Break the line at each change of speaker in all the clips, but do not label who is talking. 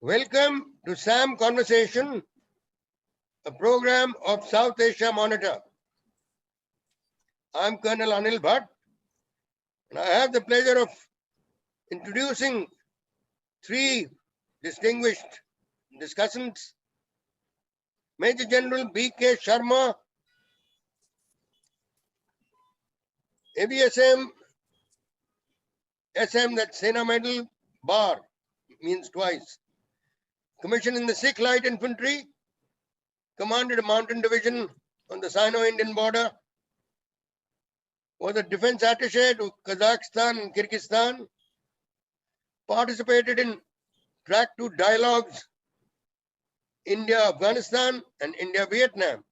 Welcome to SAM Conversation, a program of South Asia Monitor. I'm Colonel Anil Bhatt, and I have the pleasure of introducing three distinguished discussants. Major General B.K. Sharma, AVSM, SM, that's Sena Medal, Bar, means twice. Commissioned in the Sikh Light Infantry, commanded a mountain division on the Sino-Indian border, was a defense attaché to Kazakhstan and Kyrgyzstan, participated in track 2 dialogues, India-Afghanistan and India-Vietnam,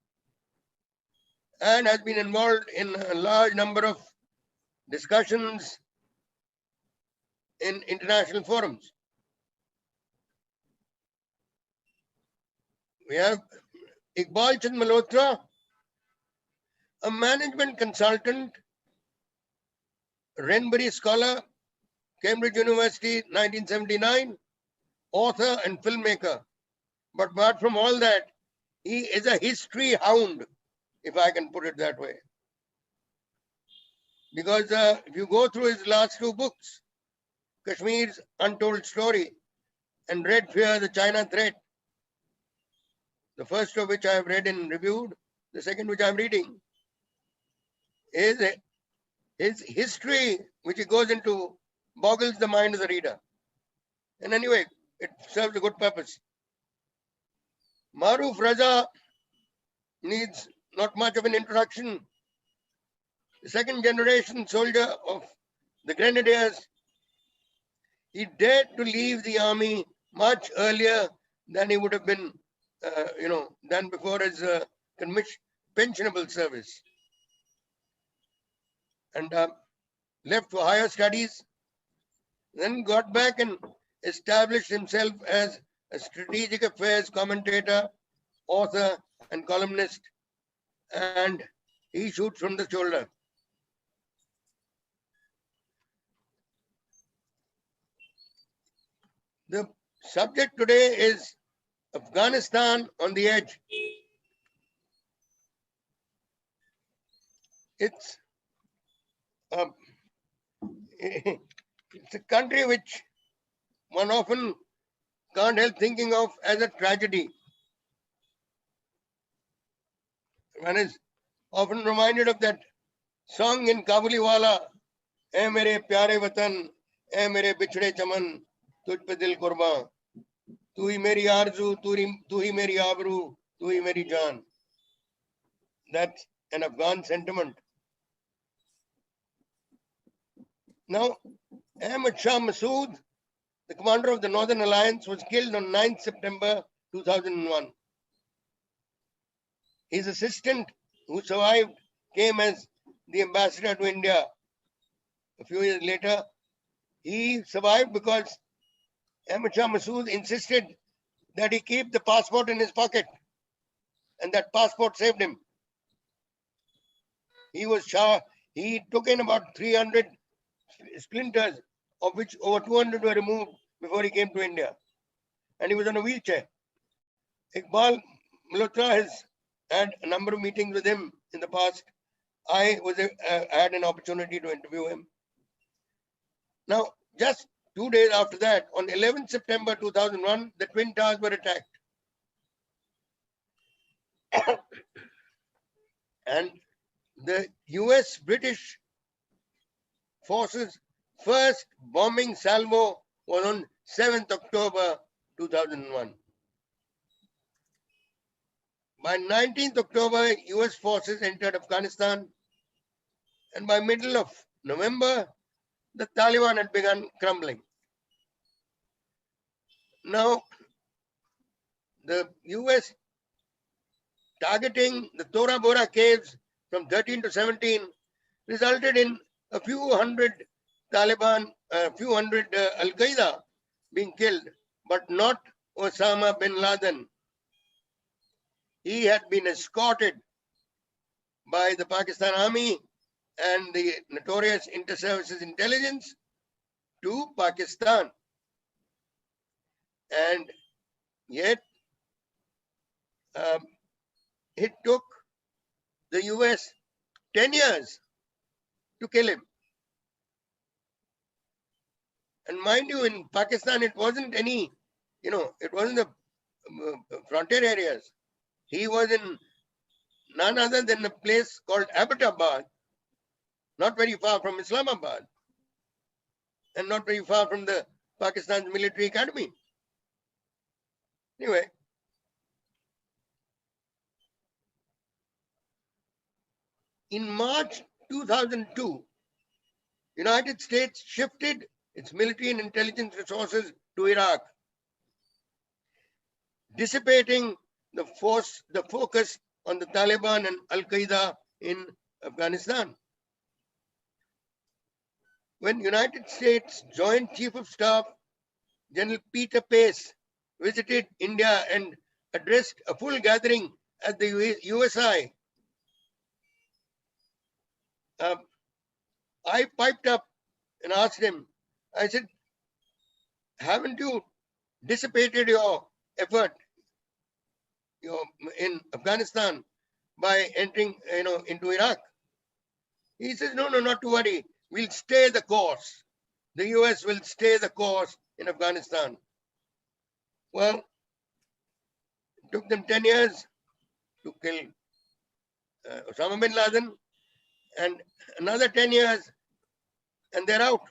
and has been involved in a large number of discussions in international forums. We have Iqbal Chand Malhotra, a management consultant, Renbury scholar, Cambridge University, 1979, author and filmmaker. But apart from all that, he is a history hound, if I can put it that way. Because if you go through his last two books, Kashmir's Untold Story and Red Fear, the China Threat, the first of which I have read and reviewed, the second which I'm reading, is his history, which he goes into, boggles the mind of the reader. And anyway, it serves a good purpose. Maruf Raza needs not much of an introduction. The second generation soldier of the Grenadiers, he dared to leave the army much earlier than he would have been, than before his pensionable service. And left for higher studies, then got back and established himself as a strategic affairs commentator, author, and columnist, and he shoots from the shoulder. The subject today is Afghanistan on the edge. It's a country which one often can't help thinking of as a tragedy. One is often reminded of that song in Kabuliwala, "Ae mere pyare watan, ae mere bichde chaman, तुझ पे दिल कुर्बान, तू ही मेरी आरज़ू, तू ही मेरी आबरू, तू ही मेरी जान." That's an Afghan sentiment. Now, Ahmad Shah Massoud, the commander of the Northern Alliance, was killed on 9th September 2001. His assistant, who survived, came as the ambassador to India a few years later. He survived because Ahmad Shah Massoud insisted that he keep the passport in his pocket, and that passport saved him. He took in about 300 splinters, of which over 200 were removed before he came to India. And he was on a wheelchair. Iqbal Malhotra has had a number of meetings with him in the past. I had an opportunity to interview him. Now, just 2 days after that, on 11th September 2001, the Twin Towers were attacked. And the US-British forces' first bombing salvo was on 7th October 2001. By 19th October, US forces entered Afghanistan, and by middle of November, the Taliban had begun crumbling. Now, the US targeting the Tora Bora caves from 13 to 17 resulted in a few hundred Taliban, Al-Qaeda being killed, but not Osama bin Laden. He had been escorted by the Pakistan Army and the notorious inter-services intelligence to Pakistan. And Yet, it took the US 10 years to kill him. And mind you, in Pakistan, it wasn't any, it wasn't the frontier areas. He was in none other than a place called Abbottabad, not very far from Islamabad, and not very far from the Pakistan's military academy. Anyway, in March 2002, United States shifted its military and intelligence resources to Iraq, dissipating the focus on the Taliban and Al-Qaeda in Afghanistan. When United States Joint Chief of Staff General Peter Pace visited India and addressed a full gathering at the USI, I piped up and asked him, I said, haven't you dissipated your effort in Afghanistan by entering into Iraq? He says, no, not to worry. We'll stay the course. The US will stay the course in Afghanistan. Well, it took them 10 years to kill Osama bin Laden, and another 10 years, and they're out.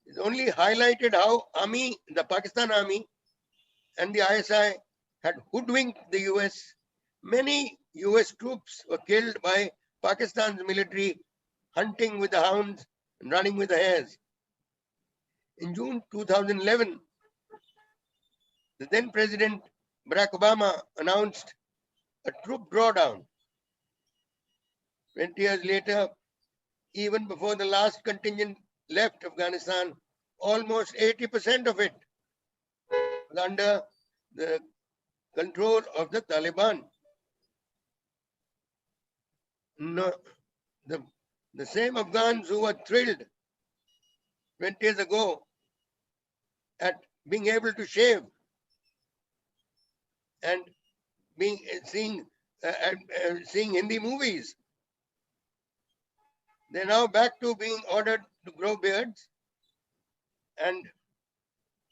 It's only highlighted how the Pakistan Army and the ISI had hoodwinked the US. Many US troops were killed by Pakistan's military hunting with the hounds and running with the hares. In June 2011, the then President Barack Obama announced a troop drawdown. 20 years later, even before the last contingent left Afghanistan, almost 80% of it was under the control of the Taliban. No, the same Afghans who were thrilled 20 years ago at being able to shave and seeing Hindi movies, they're now back to being ordered to grow beards, and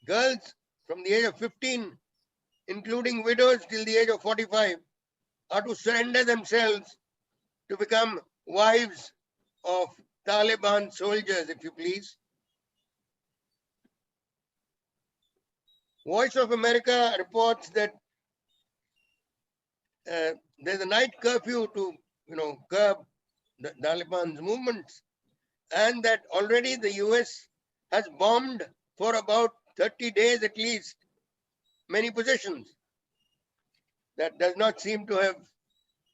girls from the age of 15, including widows till the age of 45, are to surrender themselves to become wives of Taliban soldiers, if you please. Voice of America reports that there's a night curfew to curb the Taliban's movements, and that already the US has bombed for about 30 days at least many positions. That does not seem to have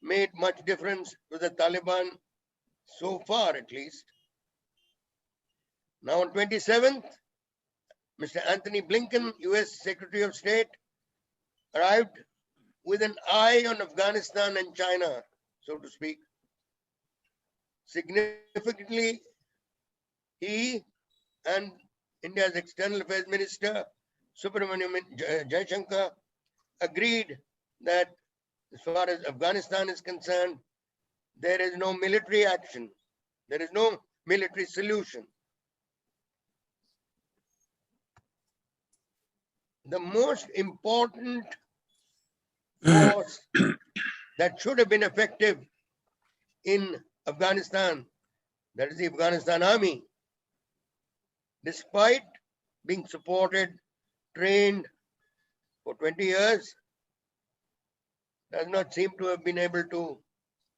made much difference to the Taliban so far, at least. Now on 27th, Mr. Anthony Blinken, US Secretary of State, arrived with an eye on Afghanistan and China, so to speak. Significantly, he and India's External Affairs Minister, Subramaniam Jaishankar, agreed that as far as Afghanistan is concerned, there is no military action. There is no military solution. The most important force that should have been effective in Afghanistan, that is the Afghanistan Army, despite being supported, trained for 20 years, does not seem to have been able to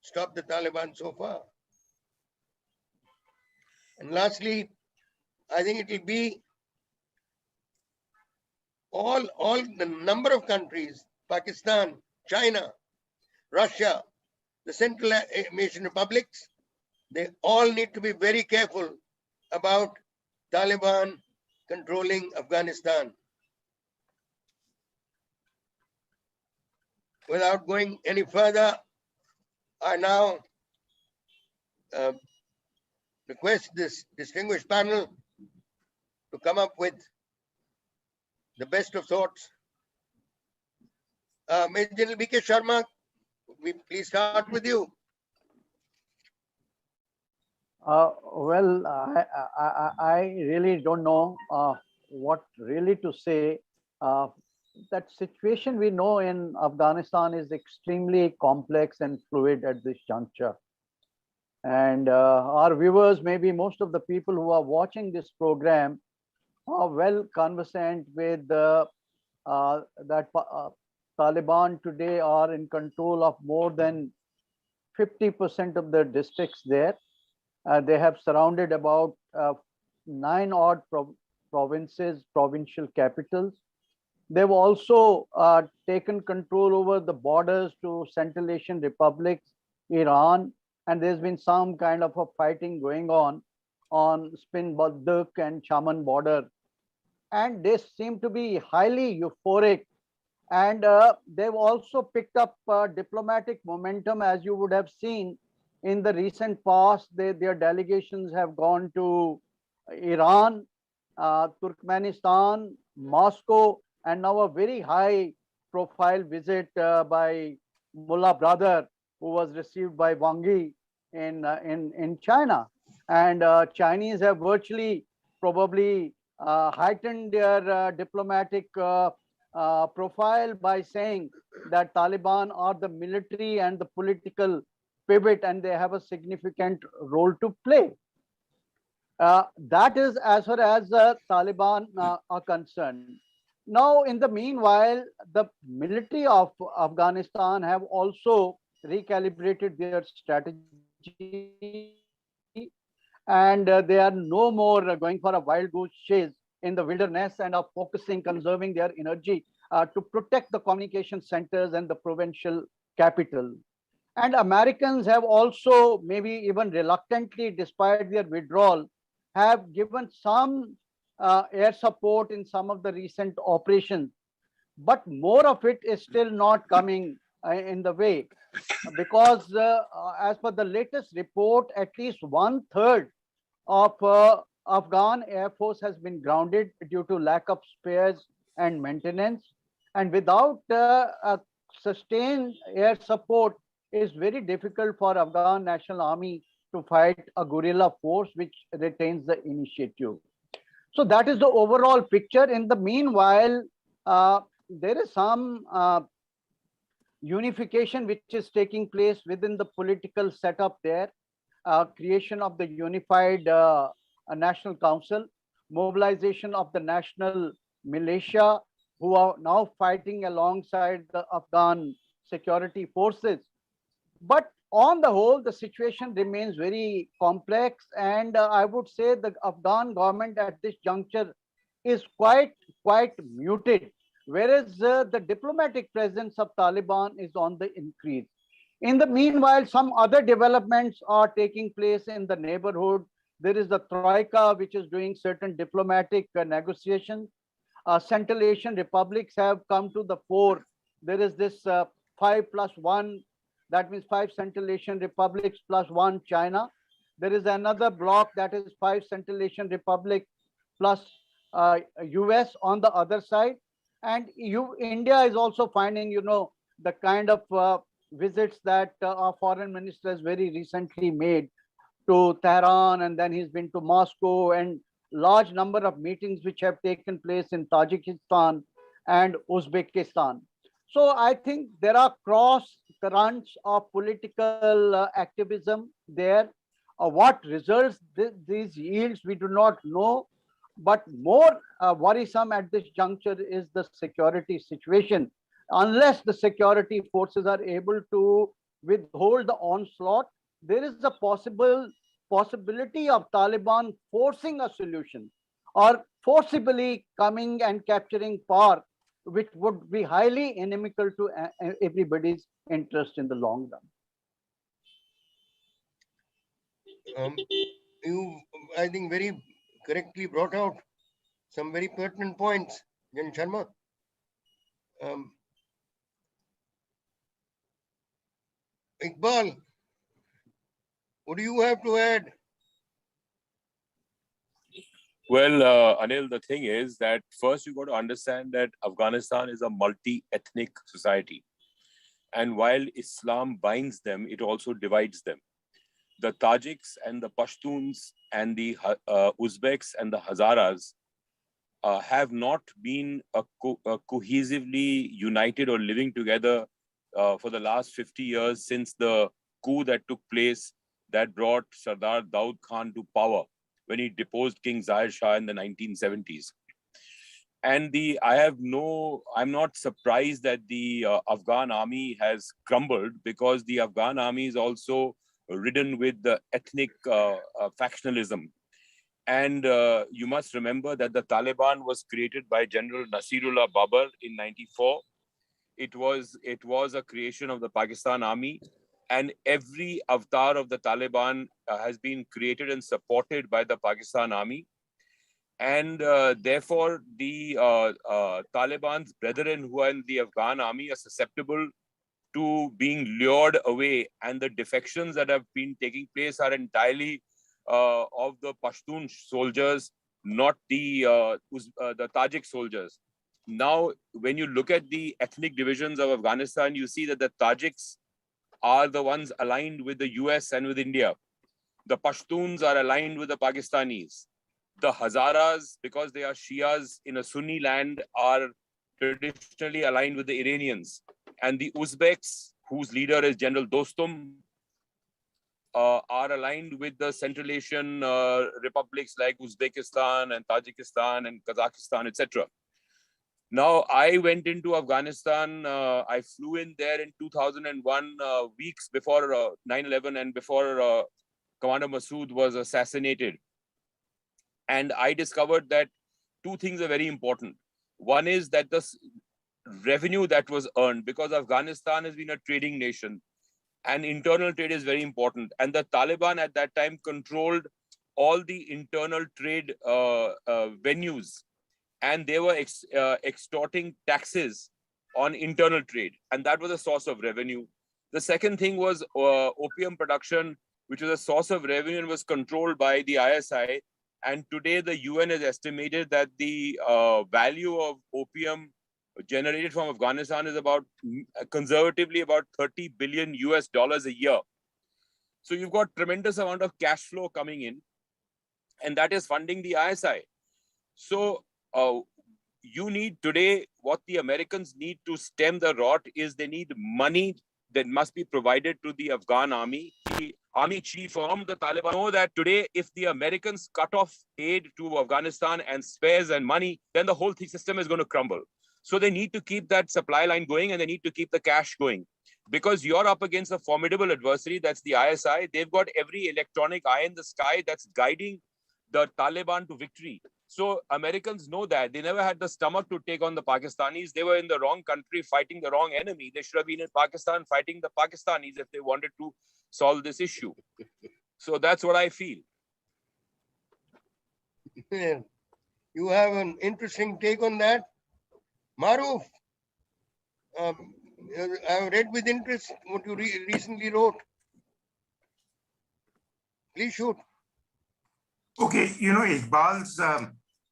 stop the Taliban so far. And lastly, I think it will be all the number of countries, Pakistan, China, Russia, the Central Asian republics, they all need to be very careful about Taliban controlling Afghanistan. Without going any further, I now request this distinguished panel to come up with the best of thoughts. Major General B.K. Sharma, we please start with you.
Well, I really don't know what really to say. Uh, that situation we know in Afghanistan is extremely complex and fluid at this juncture. And our viewers, maybe most of the people who are watching this program, are well conversant with that Taliban today are in control of more than 50% of the districts there. They have surrounded about 9 odd provinces, provincial capitals. They've also taken control over the borders to Central Asian republics, Iran, and there's been some kind of a fighting going on Spin Baduk and Chaman border. And they seem to be highly euphoric. And they've also picked up diplomatic momentum, as you would have seen in the recent past. Their delegations have gone to Iran, Turkmenistan, Moscow, and now a very high profile visit by Mullah brother, who was received by Wang Yi in China. And Chinese have virtually probably heightened their diplomatic profile by saying that Taliban are the military and the political pivot, and they have a significant role to play. That is as far as Taliban are concerned. Now, in the meanwhile, the military of Afghanistan have also recalibrated their strategy, and they are no more going for a wild goose chase in the wilderness and are focusing, conserving their energy to protect the communication centers and the provincial capital. And Americans have also, maybe even reluctantly, despite their withdrawal, have given some air support in some of the recent operations. But more of it is still not coming in the way, because as per the latest report, at least 1/3 of Afghan Air Force has been grounded due to lack of spares and maintenance. And without sustained air support, it is very difficult for Afghan National Army to fight a guerrilla force which retains the initiative. So that is the overall picture. In the meanwhile, there is some unification which is taking place within the political setup there. Creation of the unified National Council, mobilization of the national militia, who are now fighting alongside the Afghan security forces. But on the whole, the situation remains very complex, and I would say the Afghan government at this juncture is quite muted, whereas the diplomatic presence of Taliban is on the increase. In the meanwhile, some other developments are taking place in the neighborhood. There is the Troika, which is doing certain diplomatic negotiations. Central Asian republics have come to the fore. There is this 5+1, that means 5 Central Asian republics plus 1 China. There is another block that is 5 Central Asian republics plus US on the other side. And India is also finding, the kind of visits that our foreign minister has very recently made to Tehran, and then he's been to Moscow, and large number of meetings which have taken place in Tajikistan and Uzbekistan. So I think there are cross currents of political activism there. What results these yields, we do not know. But more worrisome at this juncture is the security situation. Unless the security forces are able to withhold the onslaught, there is a possibility of Taliban forcing a solution or forcibly coming and capturing power, which would be highly inimical to everybody's interest in the long run.
You, I think, very correctly brought out some very pertinent points, Jan Sharma. Iqbal, what do you have to add?
Well, Anil, the thing is that first you got to understand that Afghanistan is a multi-ethnic society. And while Islam binds them, it also divides them. The Tajiks and the Pashtuns and the Uzbeks and the Hazaras have not been cohesively united or living together for the last 50 years since the coup that took place that brought Sardar Daud Khan to power when he deposed King Zahir Shah in the 1970s. And I'm not surprised that the Afghan army has crumbled, because the Afghan army is also ridden with the ethnic factionalism. And you must remember that the Taliban was created by General Nasirullah Babar in '94. It was a creation of the Pakistan army, and every avatar of the Taliban has been created and supported by the Pakistan army. And therefore, the Taliban's brethren who are in the Afghan army are susceptible to being lured away, and the defections that have been taking place are entirely of the Pashtun soldiers, not the Tajik soldiers. Now, when you look at the ethnic divisions of Afghanistan, you see that the Tajiks are the ones aligned with the US and with India. The Pashtuns are aligned with the Pakistanis. The Hazaras, because they are Shias in a Sunni land, are traditionally aligned with the Iranians. And the Uzbeks, whose leader is General Dostum, are aligned with the Central Asian republics like Uzbekistan and Tajikistan and Kazakhstan, etc. Now, I went into Afghanistan. I flew in there in 2001, weeks before 9/11 and before Commander Massoud was assassinated. And I discovered that two things are very important. One is that the revenue that was earned, because Afghanistan has been a trading nation, and internal trade is very important. And the Taliban at that time controlled all the internal trade venues, and they were extorting taxes on internal trade, and that was a source of revenue. The second thing was opium production, which was a source of revenue and was controlled by the ISI. And today the UN has estimated that the value of opium generated from Afghanistan is about, conservatively, about $30 billion a year. So you've got tremendous amount of cash flow coming in, and that is funding the ISI. So you need today, what the Americans need to stem the rot is they need money that must be provided to the Afghan army. The army chief from the Taliban know that today, if the Americans cut off aid to Afghanistan and spares and money, then the whole system is going to crumble. So they need to keep that supply line going, and they need to keep the cash going, because you're up against a formidable adversary. That's the ISI. They've got every electronic eye in the sky that's guiding the Taliban to victory. So Americans know that. They never had the stomach to take on the Pakistanis. They were in the wrong country fighting the wrong enemy. They should have been in Pakistan fighting the Pakistanis if they wanted to solve this issue. So that's what I feel.
You have an interesting take on that. Maruf, I have read with interest what you recently wrote. Please shoot.
Okay, Iqbal's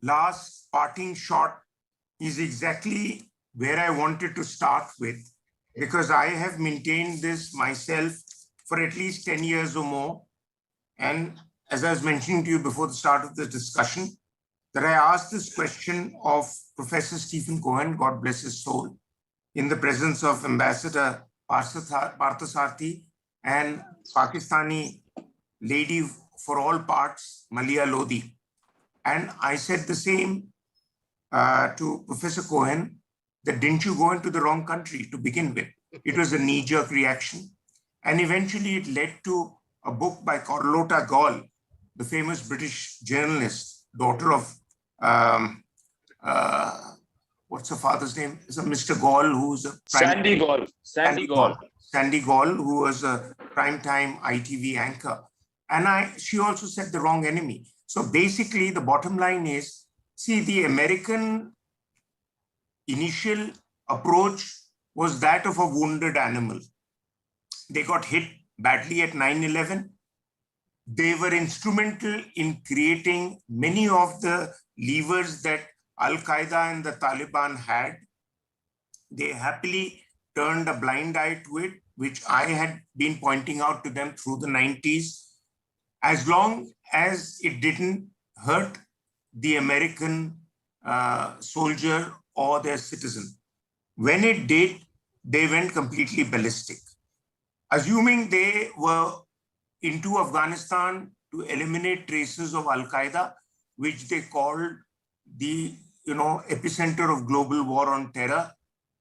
last parting shot is exactly where I wanted to start with, because I have maintained this myself for at least 10 years or more. And as I was mentioning to you before the start of the discussion, that I asked this question of Professor Stephen Cohen, God bless his soul, in the presence of Ambassador Parthasarathy and Pakistani lady for all parts, Malia Lodi. And I said the same to Professor Cohen, that didn't you go into the wrong country to begin with? It was a knee-jerk reaction. And eventually it led to a book by Carlotta Gall, the famous British journalist, daughter of, what's her father's name? Is a Mr. Gall, who's a
Sandy Gall.
Sandy Gall, who was a primetime ITV anchor. And she also said the wrong enemy. So basically the bottom line is, see, the American initial approach was that of a wounded animal. They got hit badly at 9/11. they were instrumental in creating many of the levers that Al-Qaeda and the Taliban had. They happily turned a blind eye to it, which I had been pointing out to them through the 90s, as long as it didn't hurt the American soldier or their citizen. When it did, they went completely ballistic. Assuming they were into Afghanistan to eliminate traces of Al-Qaeda, which they called the epicenter of global war on terror.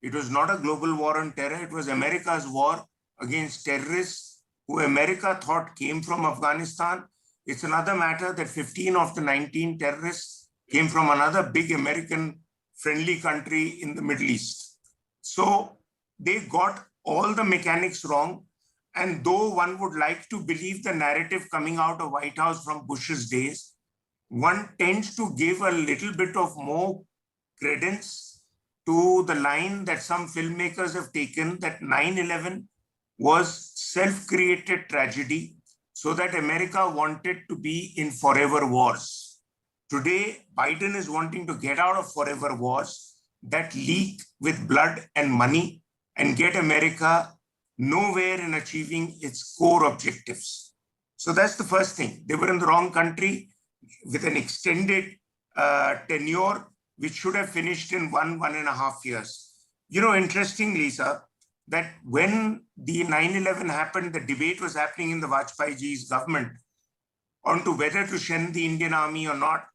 It was not a global war on terror. It was America's war against terrorists who America thought came from Afghanistan. It's another matter that 15 of the 19 terrorists came from another big American friendly country in the Middle East. So they got all the mechanics wrong. And though one would like to believe the narrative coming out of White House from Bush's days, one tends to give a little bit of more credence to the line that some filmmakers have taken, that 9/11 was self-created tragedy so that America wanted to be in forever wars. Today, Biden is wanting to get out of forever wars that leak with blood and money and get America nowhere in achieving its core objectives. So that's the first thing. They were in the wrong country with an extended tenure, which should have finished in 1.5 years. Interesting, Lisa, that when the 9/11 happened, the debate was happening in the Vajpayeeji's government onto whether to send the Indian army or not.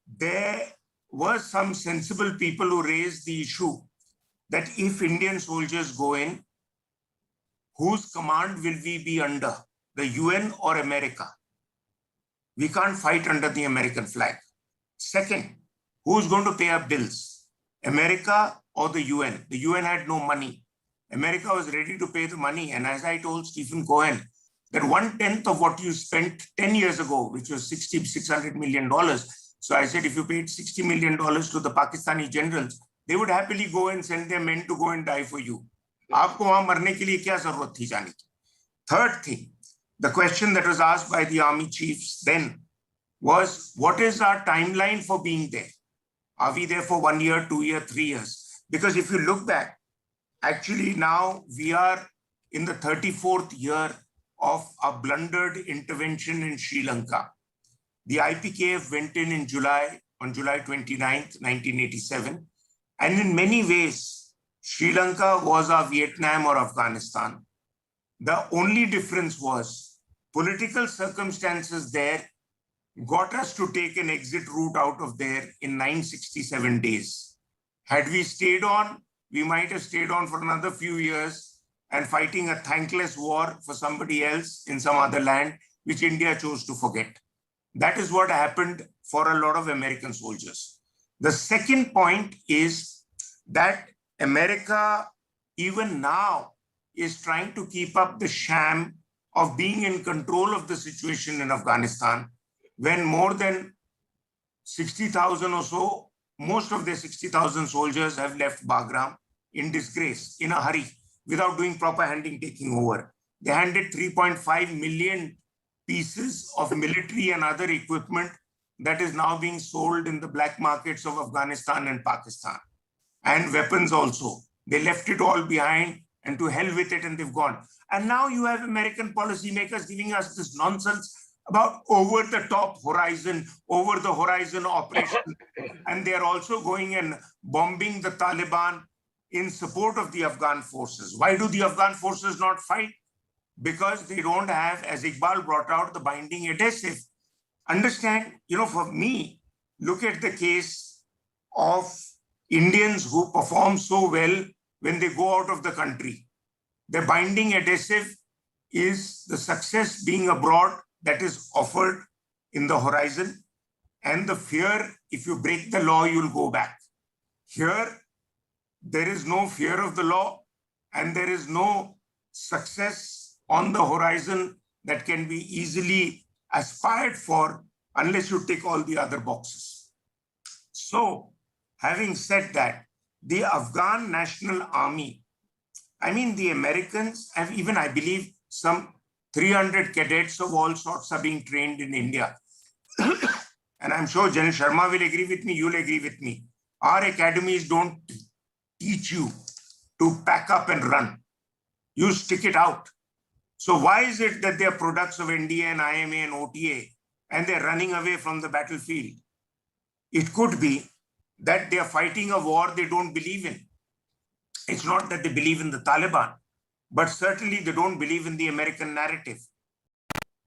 There were some sensible people who raised the issue that if Indian soldiers go in, whose command will we be under, the UN or America? We can't fight under the American flag. Second, who's going to pay our bills, America or the UN? The UN had no money. America was ready to pay the money. And as I told Stephen Cohen, that 1/10 of what you spent 10 years ago, which was $600 million. So I said, if you paid $60 million to the Pakistani generals, they would happily go and send their men to go and die for you. आपको वहां मरने के लिए क्या जरूरत थी जाने की? Third thing, the question that was asked by the army chiefs then was, what is our timeline for being there? Are we there for 1 year, 2 years, 3 years? Because if you look back, actually now we are in the 34th year of a blundered intervention in Sri Lanka. The IPKF went in July, on July 29th, 1987. And in many ways, Sri Lanka was our Vietnam or Afghanistan. The only difference was political circumstances there got us to take an exit route out of there in 967 days. Had we stayed on, we might have stayed on for another few years and fighting a thankless war for somebody else in some other land, which India chose to forget. That is what happened for a lot of American soldiers. The second point is that America, even now, is trying to keep up the sham of being in control of the situation in Afghanistan, when more than 60,000 or so, most of their 60,000 soldiers have left Bagram in disgrace, in a hurry, without doing proper handing, taking over. They handed 3.5 million pieces of military and other equipment that is now being sold in the black markets of Afghanistan and Pakistan. And weapons also. They left it all behind and to hell with it, and they've gone. And now you have American policymakers giving us this nonsense about over-the-top horizon, over-the-horizon operation. And they're also going and bombing the Taliban in support of the Afghan forces. Why do the Afghan forces not fight? Because they don't have, as Iqbal brought out, the binding adhesive. Understand, for me, look at the case of Indians who perform so well when they go out of the country. The binding adhesive is the success being abroad that is offered in the horizon, and the fear, if you break the law, you'll go back. Here, there is no fear of the law, and there is no success on the horizon that can be easily aspired for unless you tick all the other boxes. So, having said that, the Afghan National Army, the Americans have even, I believe, some 300 cadets of all sorts are being trained in India. And I'm sure General Sharma will agree with me, you'll agree with me. Our academies don't teach you to pack up and run. You stick it out. So why is it that they're products of NDA and IMA and OTA and they're running away from the battlefield? It could be that they're fighting a war they don't believe in. It's not that they believe in the Taliban, but certainly they don't believe in the American narrative.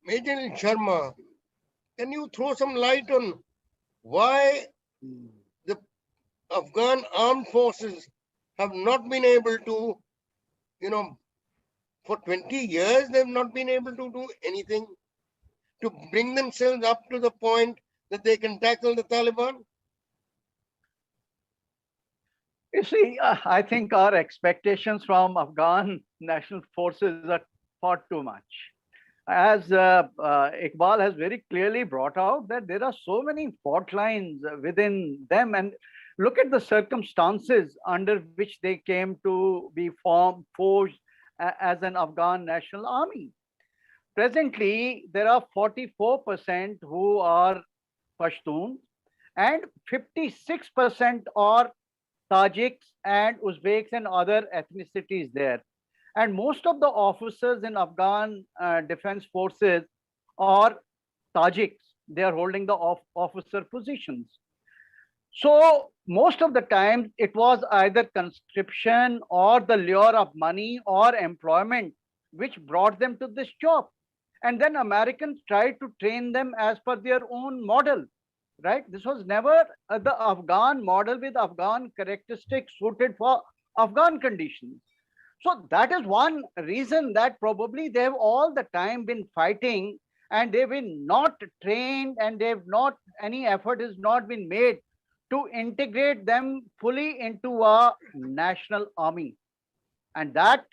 Major Sharma, can you throw some light on why the Afghan armed forces have not been able to, for 20 years, they've not been able to do anything to bring themselves up to the point that they can tackle the Taliban?
You see, I think our expectations from Afghan national forces are far too much. As Iqbal has very clearly brought out, that there are so many fault lines within them, and look at the circumstances under which they came to be forged as an Afghan national army. Presently, there are 44% who are Pashtun and 56% are Tajiks and Uzbeks and other ethnicities there. And most of the officers in Afghan defense forces are Tajiks. They are holding the officer positions. So most of the time it was either conscription or the lure of money or employment which brought them to this job. And then Americans tried to train them as per their own model. Right? This was never the Afghan model with Afghan characteristics suited for Afghan conditions. So that is one reason that probably they have all the time been fighting and they've been not trained and they've not, any effort has not been made to integrate them fully into a national army. And that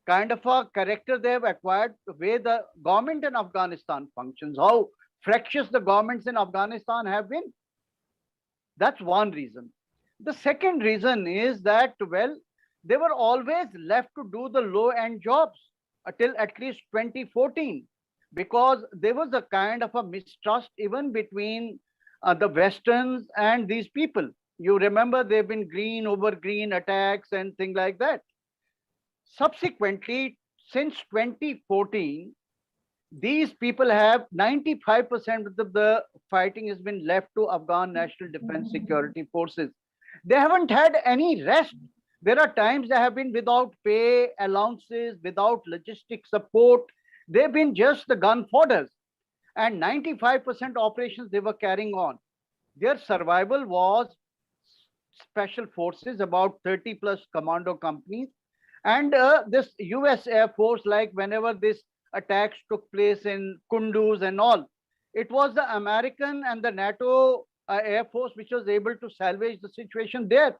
kind of a character they have acquired, the way the government in Afghanistan functions, how fractious the governments in Afghanistan have been. That's one reason. The second reason is that, well, they were always left to do the low-end jobs until at least 2014, because there was a kind of a mistrust even between the Westerns and these people. You remember there have been green over green attacks and things like that. Subsequently, since 2014, these people have 95% of the fighting has been left to Afghan National Defense Security Forces. They haven't had any rest. There are times they have been without pay, allowances, without logistic support. They've been just the gun fodders. And 95% operations they were carrying on. Their survival was special forces, about 30 plus commando companies. And this US Air Force, like whenever this attacks took place in Kunduz and all, it was the American and the NATO Air Force which was able to salvage the situation there.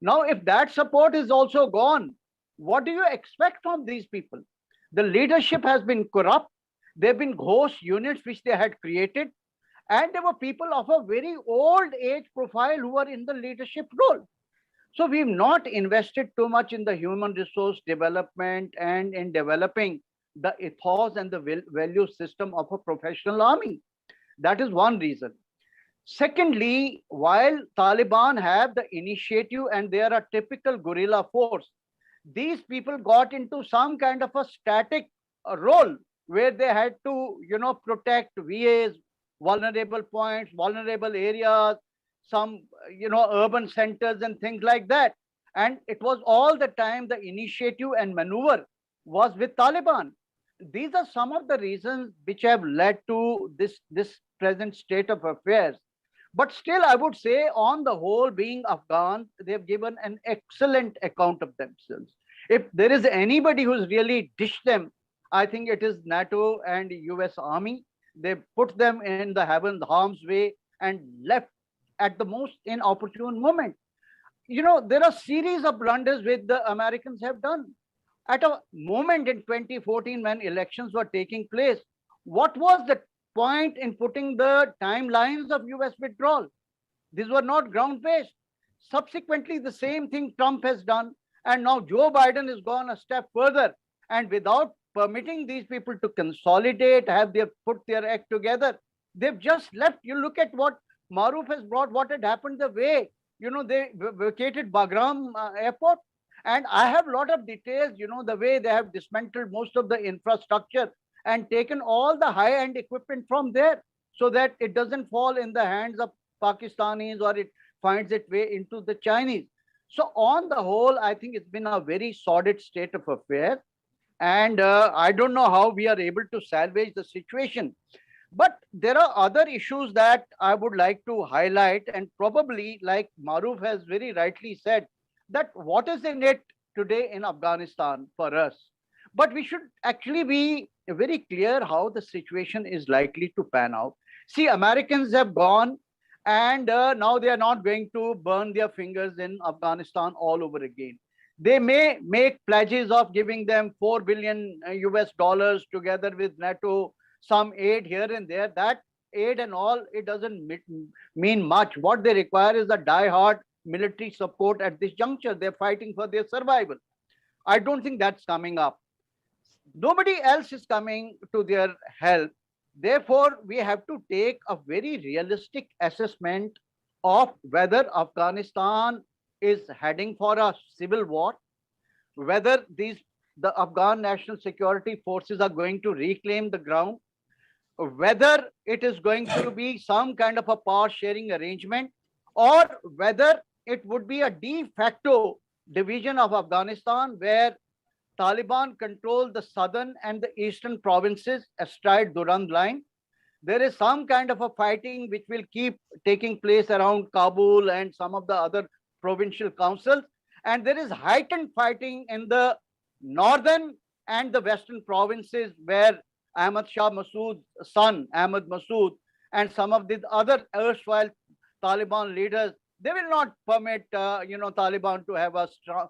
Now, if that support is also gone, what do you expect from these people? The leadership has been corrupt. There have been ghost units which they had created. And there were people of a very old age profile who were in the leadership role. So we've not invested too much in the human resource development and in developing the ethos and the value system of a professional army. That is one reason. Secondly, while Taliban have the initiative and they are a typical guerrilla force, these people got into some kind of a static role where they had to, protect VAs, vulnerable points, vulnerable areas, some, urban centers and things like that. And it was all the time the initiative and maneuver was with Taliban. These are some of the reasons which have led to this present state of affairs. But still, I would say, on the whole, being Afghans, they've given an excellent account of themselves. If there is anybody who's really dished them, I think it is NATO and US Army. They put them in the harm's way and left at the most inopportune moment. There are series of blunders which the Americans have done. At a moment in 2014 when elections were taking place, what was the point in putting the timelines of US withdrawal? These were not ground-based. Subsequently, the same thing Trump has done. And now Joe Biden has gone a step further. And without permitting these people to consolidate, have their put their act together. They've just left. You look at what Maruf has brought, what had happened the way, they vacated Bagram airport. And I have a lot of details, the way they have dismantled most of the infrastructure and taken all the high-end equipment from there so that it doesn't fall in the hands of Pakistanis or it finds its way into the Chinese. So on the whole, I think it's been a very sordid state of affairs. And I don't know how we are able to salvage the situation. But there are other issues that I would like to highlight, and probably, like Maruf has very rightly said, that what is in it today in Afghanistan for us. But we should actually be very clear how the situation is likely to pan out. See, Americans have gone, and now they are not going to burn their fingers in Afghanistan all over again. They may make pledges of giving them $4 billion US dollars together with NATO, some aid here and there. That aid and all, it doesn't mean much. What they require is a die-hard military support at this juncture. They're fighting for their survival. I don't think that's coming up. Nobody else is coming to their help. Therefore, we have to take a very realistic assessment of whether Afghanistan is heading for a civil war, whether the Afghan National Security Forces are going to reclaim the ground, whether it is going to be some kind of a power sharing arrangement, or whether it would be a de facto division of Afghanistan where Taliban control the southern and the eastern provinces astride Durand line. There is some kind of a fighting which will keep taking place around Kabul and some of the other provincial councils. And there is heightened fighting in the northern and the western provinces where Ahmad Shah Massoud's son, Ahmad Massoud, and some of these other erstwhile Taliban leaders, they will not permit, Taliban to have a strong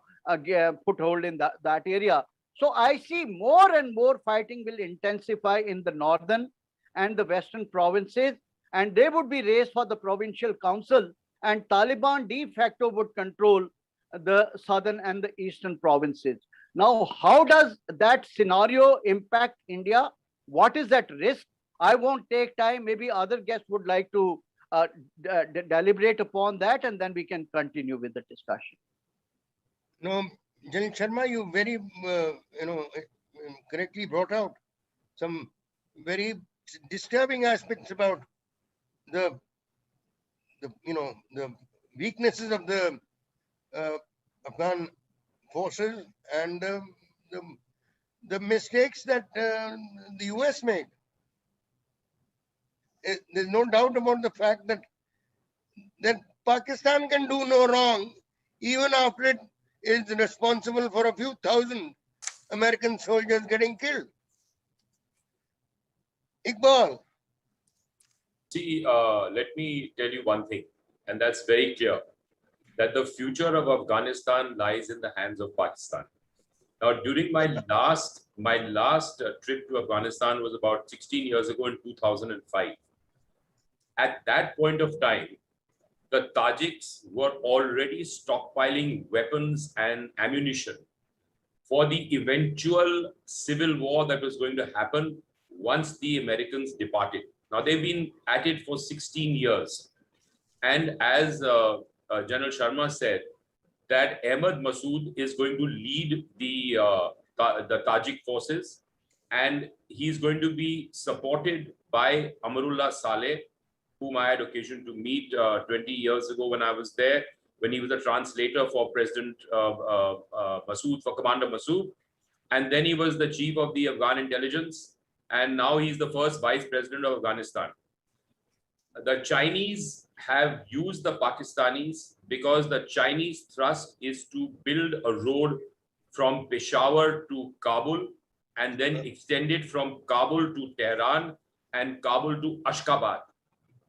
foothold in that area. So I see more and more fighting will intensify in the northern and the western provinces, and they would be raised for the provincial council, and Taliban de facto would control the southern and the eastern provinces. Now, how does that scenario impact India? What is at risk? I won't take time. Maybe other guests would like to deliberate upon that, and then we can continue with the discussion.
No, Jalil Sharma, you very, correctly brought out some very disturbing aspects about the weaknesses of the Afghan forces and the mistakes that the US made. There's no doubt about the fact that Pakistan can do no wrong even after it is responsible for a few thousand American soldiers getting killed. Iqbal.
See, let me tell you one thing, and that's very clear, that the future of Afghanistan lies in the hands of Pakistan. Now, during my last trip to Afghanistan was about 16 years ago in 2005. At that point of time, the Tajiks were already stockpiling weapons and ammunition for the eventual civil war that was going to happen once the Americans departed. Now, they've been at it for 16 years. And as General Sharma said, that Ahmad Massoud is going to lead the Tajik forces, and he's going to be supported by Amarullah Saleh, whom I had occasion to meet 20 years ago when I was there, when he was a translator for President Massoud, for Commander Massoud. And then he was the chief of the Afghan intelligence. And now he's the first vice president of Afghanistan. The Chinese have used the Pakistanis because the Chinese thrust is to build a road from Peshawar to Kabul and then extend it from Kabul to Tehran and Kabul to Ashgabat.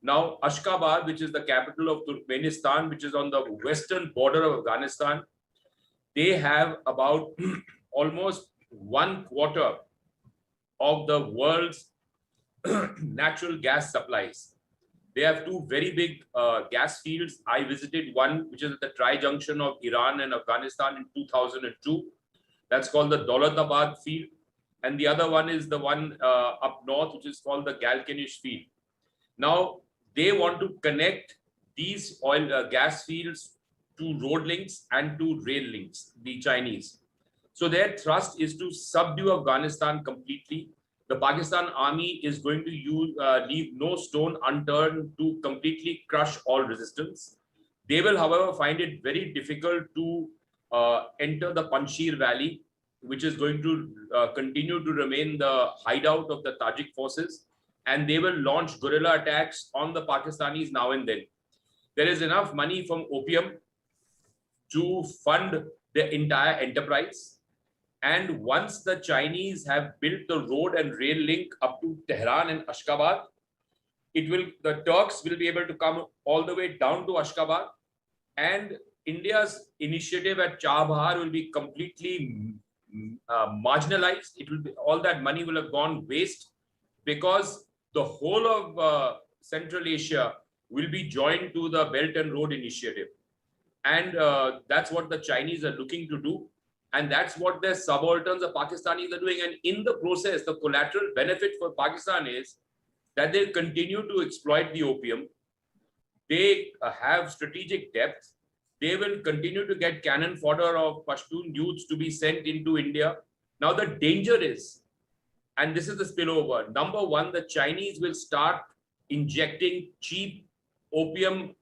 Now, Ashgabat, which is the capital of Turkmenistan, which is on the western border of Afghanistan, they have about almost 1/4 of the world's natural gas supplies. They have two very big gas fields. I visited one, which is at the tri-junction of Iran and Afghanistan in 2002. That's called the Daulatabad field.
and the other one is the one up north, which is called the Galkanish field. Now, they want to connect these oil gas fields to road links and to rail links, the Chinese. So their thrust is to subdue Afghanistan completely. The Pakistan army is going to leave no stone unturned to completely crush all resistance. They will, however, find it very difficult to enter the Panjshir Valley, which is going to continue to remain the hideout of the Tajik forces. And they will launch guerrilla attacks on the Pakistanis now and then. There is enough money from opium to fund the entire enterprise. And once the Chinese have built the road and rail link up to Tehran and Ashgabat, the Turks will be able to come all the way down to Ashgabat, and India's initiative at Chabahar will be completely marginalized. It will be, all that money will have gone waste, because the whole of Central Asia will be joined to the Belt and Road Initiative. And that's what the Chinese are looking to do. And that's what their subalterns, the Pakistanis, are doing. And in the process, the collateral benefit for Pakistan is that they continue to exploit the opium. They have strategic depth. They will continue to get cannon fodder of Pashtun youths to be sent into India. Now, the danger is, and this is the spillover, number one, the Chinese will start injecting cheap opium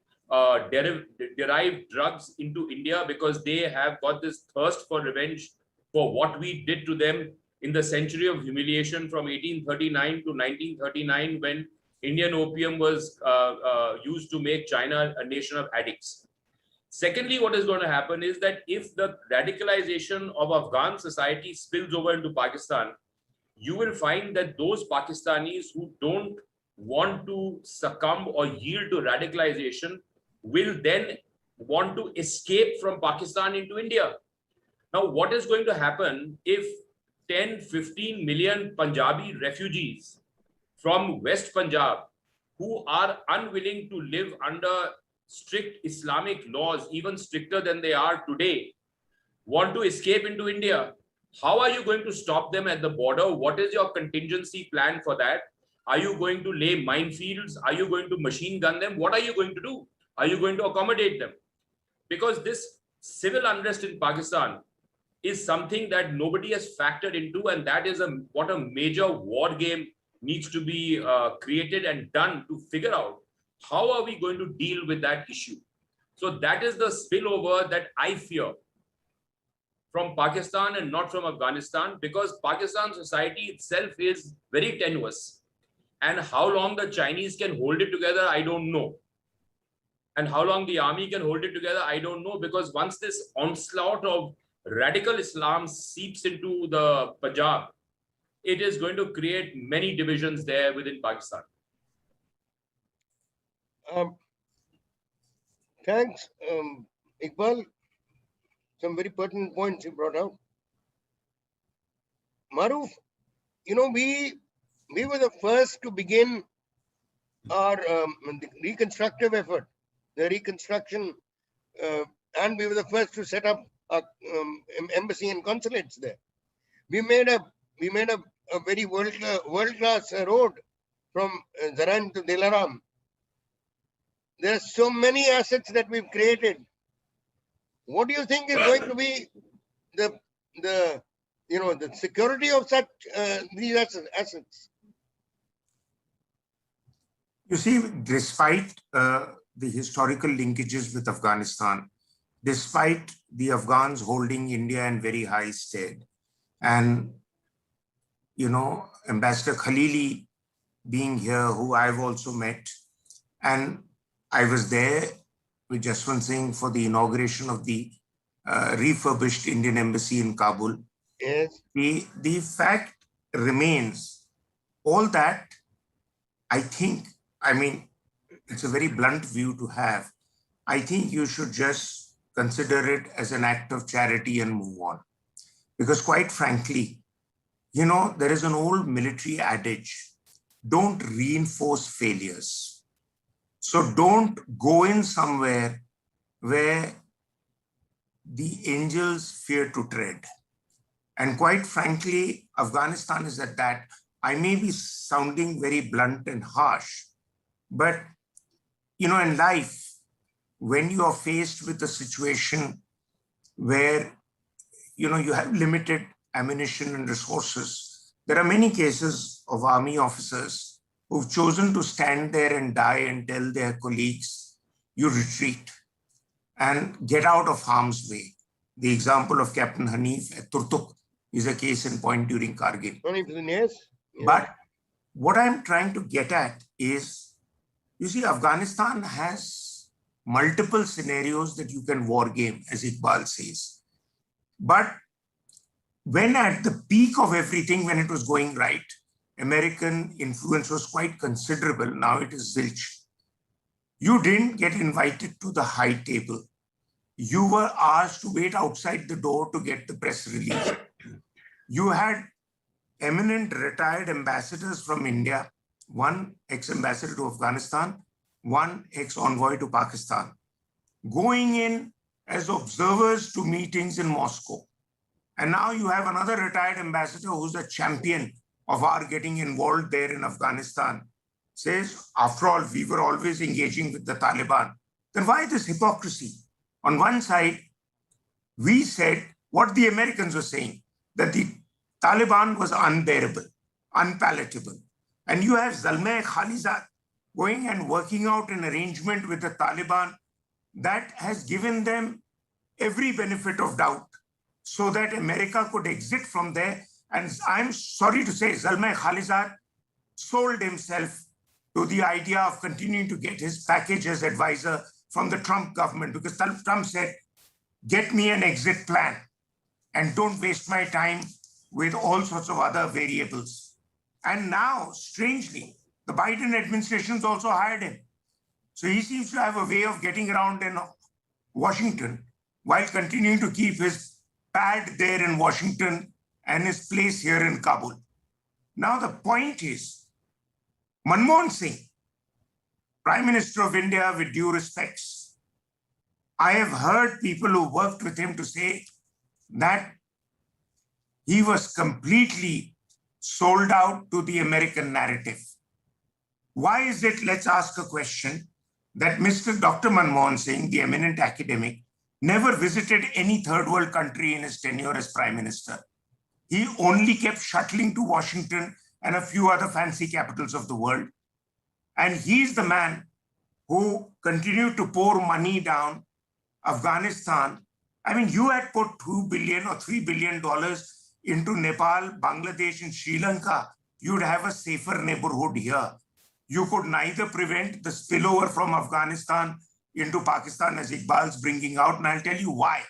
derived drugs into India, because they have got this thirst for revenge for what we did to them in the century of humiliation from 1839 to 1939, when Indian opium was used to make China a nation of addicts. Secondly, what is going to happen is that if the radicalization of Afghan society spills over into Pakistan, you will find that those Pakistanis who don't want to succumb or yield to radicalization will then want to escape from Pakistan into India. Now, what is going to happen if 10, 15 million Punjabi refugees from West Punjab, who are unwilling to live under strict Islamic laws, even stricter than they are today, want to escape into India? How are you going to stop them at the border? What is your contingency plan for that? Are you going to lay minefields? Are you going to machine gun them? What are you going to do? Are you going to accommodate them? Because this civil unrest in Pakistan is something that nobody has factored into, and that is what a major war game needs to be created and done to figure out how are we going to deal with that issue. So that is the spillover that I fear from Pakistan and not from Afghanistan, because Pakistan society itself is very tenuous, and how long the Chinese can hold it together, I don't know. And how long the army can hold it together, I don't know, because once this onslaught of radical Islam seeps into the Punjab, it is going to create many divisions there within Pakistan.
Thanks, Iqbal. Some very pertinent points you brought out. Maruf, you know, we were the first to begin our reconstructive effort, the reconstruction, and we were the first to set up a embassy and consulates there. We made a very world-class road from Zaran to Dilaram. There are so many assets that we've created. What do you think is going to be the security of such these assets?
You see, despite the historical linkages with Afghanistan, despite the Afghans holding India in very high stead, and Ambassador Khalili being here, who I've also met, and I was there with Jaswant Singh for the inauguration of the refurbished Indian embassy in Kabul.
Yes.
The fact remains, all that, I think, I mean, it's a very blunt view to have. I think you should just consider it as an act of charity and move on. Because quite frankly, there is an old military adage, don't reinforce failures. So don't go in somewhere where the angels fear to tread. And quite frankly, Afghanistan is at that. I may be sounding very blunt and harsh, but in life, when you are faced with a situation where you have limited ammunition and resources, there are many cases of army officers who've chosen to stand there and die and tell their colleagues, you retreat and get out of harm's way. The example of Captain Hanif at Turtuk is a case in point during Kargil.
Yes.
But what I'm trying to get at is, you see, Afghanistan has multiple scenarios that you can war game, as Iqbal says. But when at the peak of everything, when it was going right, American influence was quite considerable. Now it is zilch. You didn't get invited to the high table. You were asked to wait outside the door to get the press release. You had eminent retired ambassadors from India, one ex-ambassador to Afghanistan, one ex-envoy to Pakistan, going in as observers to meetings in Moscow. And now you have another retired ambassador who's a champion of our getting involved there in Afghanistan, says, after all, we were always engaging with the Taliban. Then why this hypocrisy? On one side, we said what the Americans were saying, that the Taliban was unbearable, unpalatable. And you have Zalmay Khalilzad going and working out an arrangement with the Taliban that has given them every benefit of doubt so that America could exit from there. And I'm sorry to say, Zalmay Khalilzad sold himself to the idea of continuing to get his package as advisor from the Trump government, because Trump said, get me an exit plan and don't waste my time with all sorts of other variables. And now, strangely, the Biden administration's also hired him. So he seems to have a way of getting around in Washington while continuing to keep his pad there in Washington and his place here in Kabul. Now, the point is, Manmohan Singh, Prime Minister of India, with due respects, I have heard people who worked with him to say that he was completely sold out to the American narrative. Why is it, let's ask a question, that Mr. Dr. Manmohan Singh, the eminent academic, never visited any third world country in his tenure as Prime Minister? He only kept shuttling to Washington and a few other fancy capitals of the world. And he's the man who continued to pour money down Afghanistan. I mean, you had put $2 billion or $3 billion into Nepal, Bangladesh, and Sri Lanka. You'd have a safer neighborhood here. You could neither prevent the spillover from Afghanistan into Pakistan, as Iqbal's bringing out, and I'll tell you why.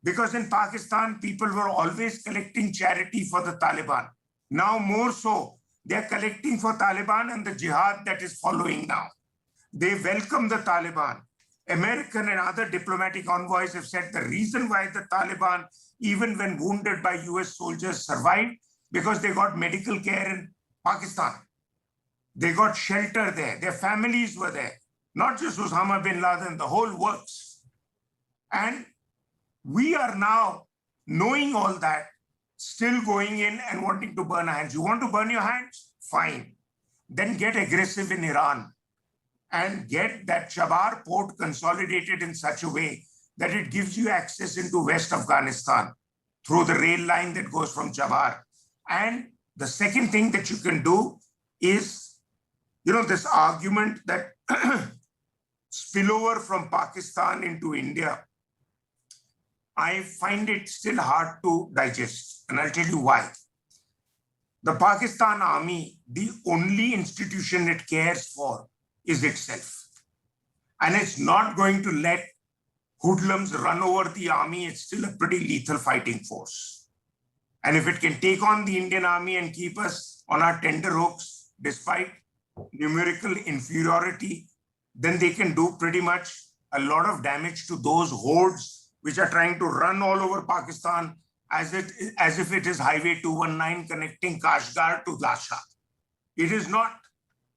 Because in Pakistan, people were always collecting charity for the Taliban. Now more so, they're collecting for Taliban and the jihad that is following now. They welcome the Taliban. American and other diplomatic envoys have said the reason why the Taliban, even when wounded by US soldiers, survived, because they got medical care in Pakistan. They got shelter there. Their families were there. Not just Osama bin Laden, the whole works. And we are now, knowing all that, still going in and wanting to burn our hands. You want to burn your hands? Fine. Then get aggressive in Iran and get that Chabar port consolidated in such a way that it gives you access into West Afghanistan through the rail line that goes from Chabar. And the second thing that you can do is, this argument that spillover from Pakistan into India, I find it still hard to digest, and I'll tell you why. The Pakistan army, the only institution it cares for is itself. And it's not going to let hoodlums run over the army. It's still a pretty lethal fighting force. And if it can take on the Indian army and keep us on our tenterhooks, despite numerical inferiority, then they can do pretty much a lot of damage to those hordes which are trying to run all over Pakistan as if it is Highway 219 connecting Kashgar to Lasha. It is not.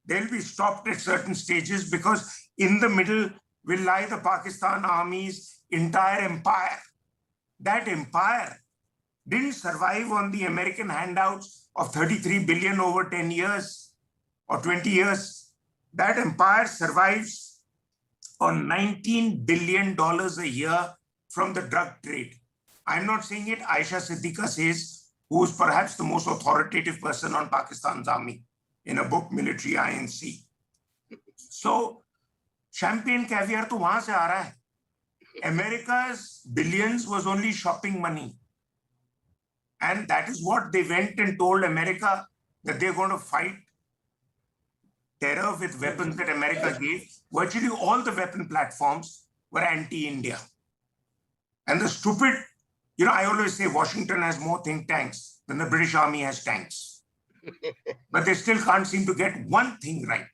They'll be stopped at certain stages because in the middle will lie the Pakistan Army's entire empire. That empire didn't survive on the American handouts of 33 billion over 10 years or 20 years. That empire survives on $19 billion a year from the drug trade. I'm not saying it, Aisha Siddiqa says, who is perhaps the most authoritative person on Pakistan's army in a book, Military INC. So, champagne caviar to wahan se aa raha hai. America's billions was only shopping money. And that is what they went and told America, that they're going to fight terror with weapons that America gave. Virtually all the weapon platforms were anti-India. And the stupid, I always say Washington has more think tanks than the British Army has tanks. But they still can't seem to get one thing right.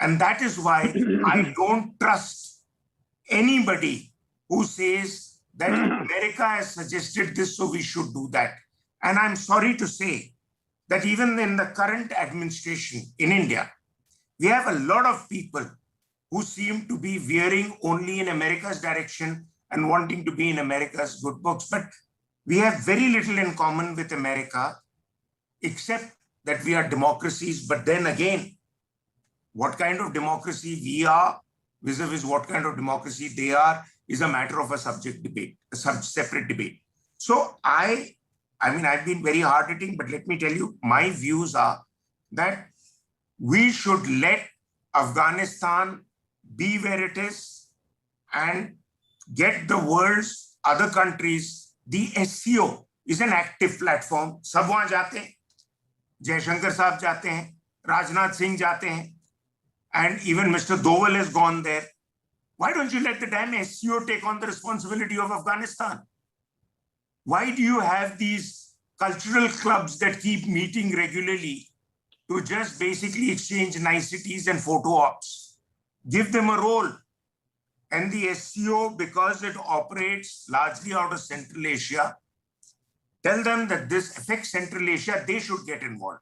And that is why I don't trust anybody who says that America has suggested this, so we should do that. And I'm sorry to say that even in the current administration in India, we have a lot of people who seem to be veering only in America's direction and wanting to be in America's good books. But we have very little in common with America, except that we are democracies. But then again, what kind of democracy we are vis-a-vis what kind of democracy they are is a matter of a separate debate. So I've been very hard-hitting, but let me tell you, my views are that we should let Afghanistan be where it is and get the world's other countries. The SCO is an active platform. Sab wahan jaate hain. Jaishankar Saab jaate hain. Rajnath Singh jaate hain. And even Mr. Doval has gone there. Why don't you let the damn SCO take on the responsibility of Afghanistan? Why do you have these cultural clubs that keep meeting regularly to just basically exchange niceties and photo ops? Give them a role. And the SCO, because it operates largely out of Central Asia, tell them that this affects Central Asia, they should get involved.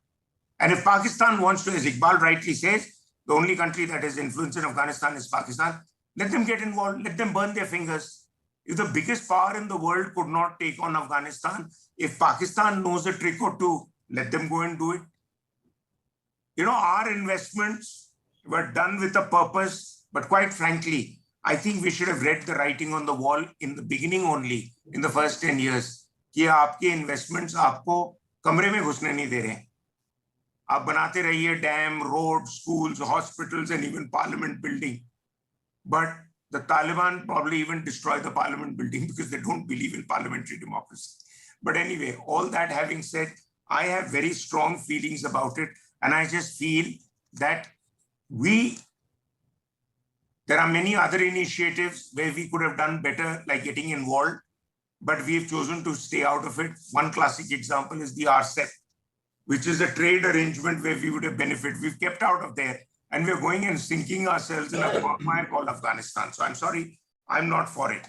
And if Pakistan wants to, as Iqbal rightly says, the only country that has influence in Afghanistan is Pakistan, let them get involved, let them burn their fingers. If the biggest power in the world could not take on Afghanistan, if Pakistan knows a trick or two, let them go and do it. Our investments were done with a purpose, but quite frankly, I think we should have read the writing on the wall in the beginning only, in the first 10 years, कि आपके investments आपको कमरे में घुसने नहीं दे रहे हैं. आप बनाते रहिए dam, roads, schools, hospitals, and even parliament building. But the Taliban probably even destroy the parliament building because they don't believe in parliamentary democracy. But anyway, all that having said, I have very strong feelings about it. And I just feel that there are many other initiatives where we could have done better, like getting involved, but we've chosen to stay out of it. One classic example is the RCEP, which is a trade arrangement where we would have benefited. We've kept out of there. And we're going and sinking ourselves in a quagmire called Afghanistan. So I'm sorry, I'm not for it.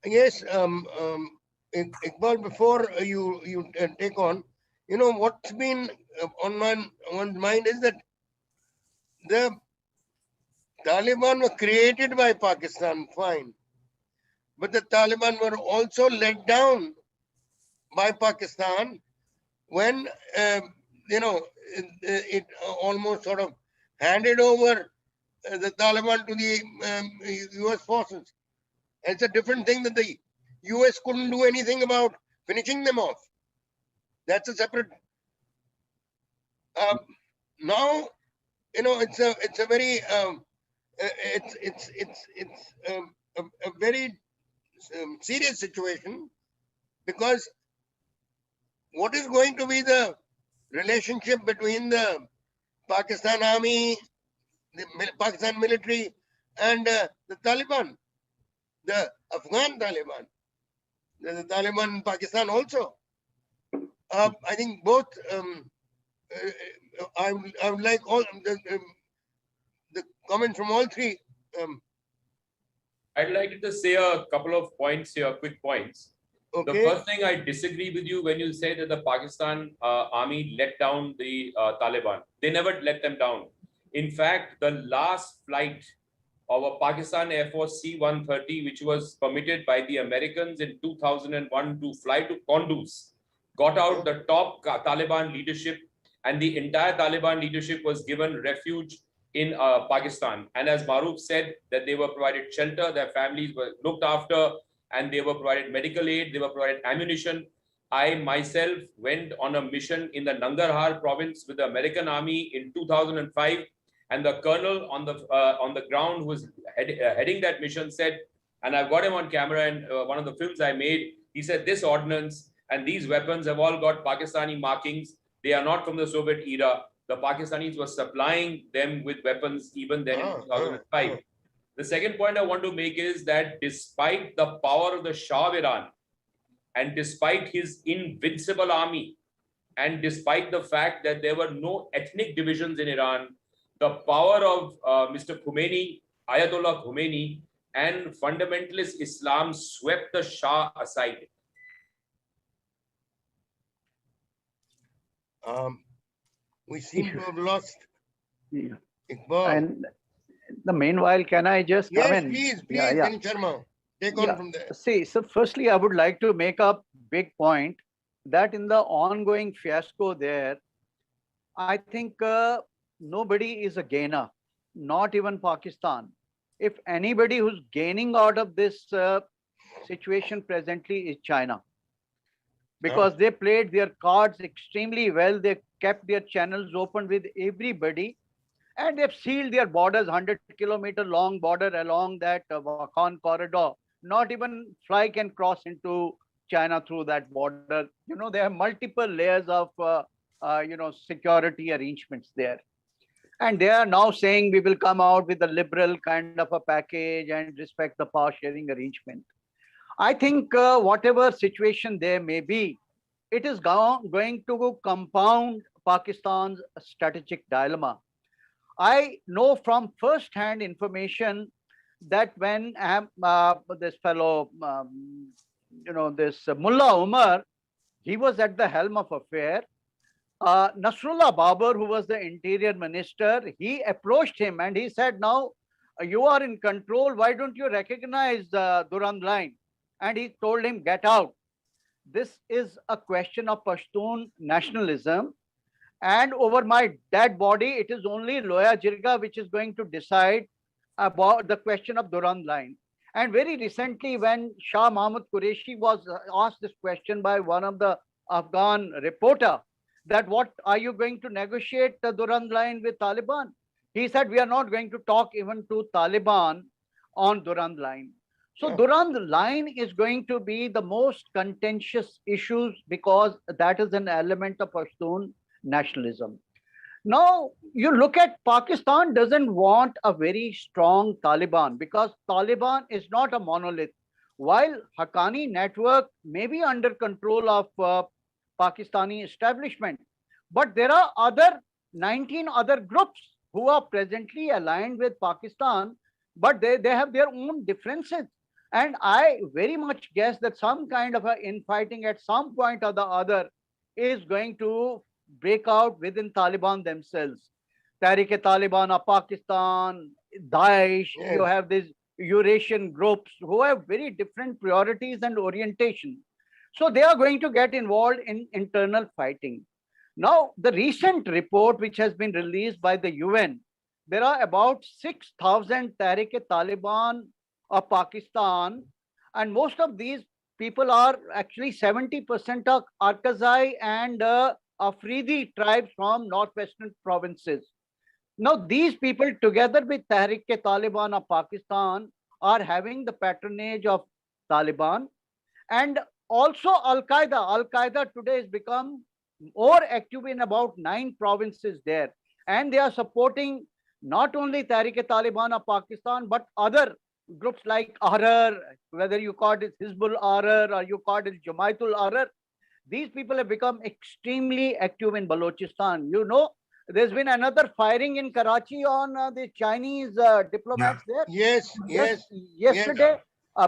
Yes, Iqbal, before you take on, what's been on one's mind is that the Taliban were created by Pakistan, fine. But the Taliban were also let down by Pakistan when, it almost sort of handed over the Taliban to the US forces. It's a different thing that the US couldn't do anything about finishing them off. That's a separate. Now, it's a very a very serious situation, because what is going to be the relationship between the Pakistan army, the Pakistan military, and the Taliban, the Afghan Taliban, the Taliban in Pakistan also? I think both. I would like all the comments from all three.
I'd like to say a couple of points here, quick points.
Okay.
The first thing, I disagree with you when you say that the Pakistan army let down the Taliban. They never let them down. In fact, the last flight of a Pakistan Air Force C-130, which was permitted by the Americans in 2001 to fly to Kunduz, got out the top Taliban leadership, and the entire Taliban leadership was given refuge in Pakistan. And as Maruf said, that they were provided shelter, their families were looked after, and they were provided medical aid, they were provided ammunition. I myself went on a mission in the Nangarhar province with the American Army in 2005, and the colonel on the ground who was heading that mission said, and I've got him on camera in one of the films I made, he said, this ordnance and these weapons have all got Pakistani markings. They are not from the Soviet era. The Pakistanis were supplying them with weapons even then in 2005. The second point I want to make is that despite the power of the Shah of Iran, and despite his invincible army, and despite the fact that there were no ethnic divisions in Iran, the power of Mr. Khomeini, Ayatollah Khomeini, and fundamentalist Islam swept the Shah aside.
We seem to have lost
Yeah.
Iqbal.
And the meanwhile, can I just come
Yes,
in?
please,
Yeah, yeah.
Vinny Sharma, take on
Yeah.
from there.
See, so firstly, I would like to make a big point that in the ongoing fiasco there, I think nobody is a gainer, not even Pakistan. If anybody who's gaining out of this situation presently is China, because they played their cards extremely well. They kept their channels open with everybody, and they've sealed their borders, 100-kilometer long border along that Wakhan corridor. Not even fly can cross into China through that border. You know, there are multiple layers of, security arrangements there. And they are now saying we will come out with a liberal kind of a package and respect the power sharing arrangement. I think whatever situation there may be, it is going to compound Pakistan's strategic dilemma. I know from first-hand information that when this fellow, this Mullah Umar, he was at the helm of affair. Nasrullah Babar, who was the interior minister, he approached him and he said, now you are in control. Why don't you recognize the Durand line? And he told him, get out. This is a question of Pashtun nationalism. And over my dead body, it is only Loya Jirga which is going to decide about the question of Durand line. And very recently, when Shah Mahmud Qureshi was asked this question by one of the Afghan reporter, that what are you going to negotiate the Durand line with Taliban? He said, we are not going to talk even to Taliban on Durand line. So Durand line is going to be the most contentious issues because that is an element of Pashtun nationalism. Now, you look at Pakistan doesn't want a very strong Taliban because Taliban is not a monolith. While Haqqani network may be under control of Pakistani establishment, but there are 19 other groups who are presently aligned with Pakistan, but they have their own differences. And I very much guess that some kind of infighting at some point or the other is going to break out within Taliban themselves. Tehreek-e-Taliban of Pakistan, Daesh, you have these Eurasian groups who have very different priorities and orientation. So they are going to get involved in internal fighting. Now, the recent report which has been released by the UN, there are about 6,000 Tehreek-e-Taliban of Pakistan, and most of these people are actually 70% of Arkazai and Afridi tribes from northwestern provinces. Now, these people together with Tehreek-e-Taliban of Pakistan are having the patronage of Taliban, and also Al-Qaeda. Al-Qaeda today has become more active in about 9 provinces there, and they are supporting not only Tehreek-e-Taliban of Pakistan, but other groups like Ahrar, whether you call it Hizbul Ahrar or you call it Jamaatul Ahrar. These people have become extremely active in Balochistan. You know, there's been another firing in Karachi on the Chinese diplomats there. Yesterday,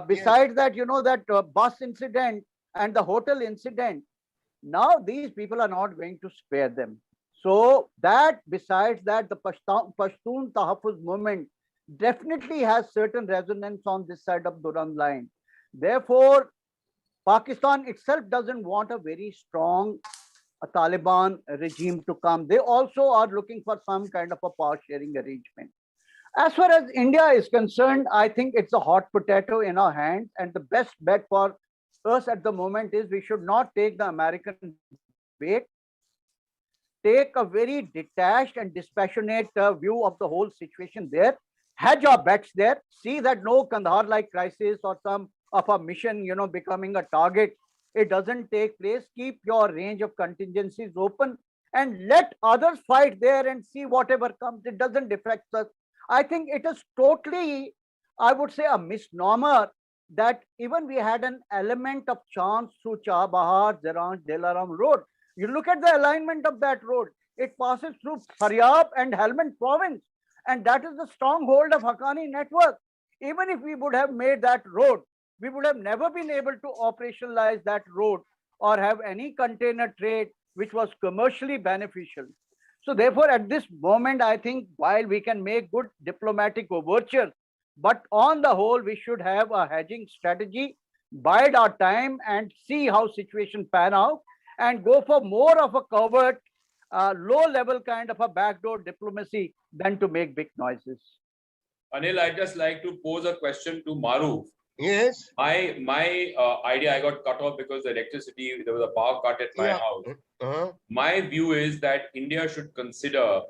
besides that, you know, that bus incident and the hotel incident, now these people are not going to spare them. So that, besides that, the Pashtun Tahaffuz movement, definitely has certain resonance on this side of Durand line. Therefore, Pakistan itself doesn't want a very strong Taliban regime to come. They also are looking for some kind of a power sharing arrangement. As far as India is concerned, I think it's a hot potato in our hands, and the best bet for us at the moment is we should not take the American bait. Take a very detached and dispassionate view of the whole situation there. Hedge our bets there. See that no Kandahar-like crisis or some of a mission, becoming a target, it doesn't take place. Keep your range of contingencies open and let others fight there and see whatever comes. It doesn't affect us. I think it is totally, I would say, a misnomer that even we had an element of chance through Chabahar, Ziranj, Dilaram Road. You look at the alignment of that road, it passes through Faryab and Helmand province, and that is the stronghold of Haqqani network. Even if we would have made that road, we would have never been able to operationalize that road or have any container trade which was commercially beneficial. So therefore, at this moment, I think while we can make good diplomatic overtures, but on the whole, we should have a hedging strategy, bide our time and see how situation pan out, and go for more of a covert, low-level kind of a backdoor diplomacy than to make big noises.
Anil, I'd just like to pose a question to Maruf.
Yes.
My idea, I got cut off because the electricity, there was a power cut at my house. My view is that India should consider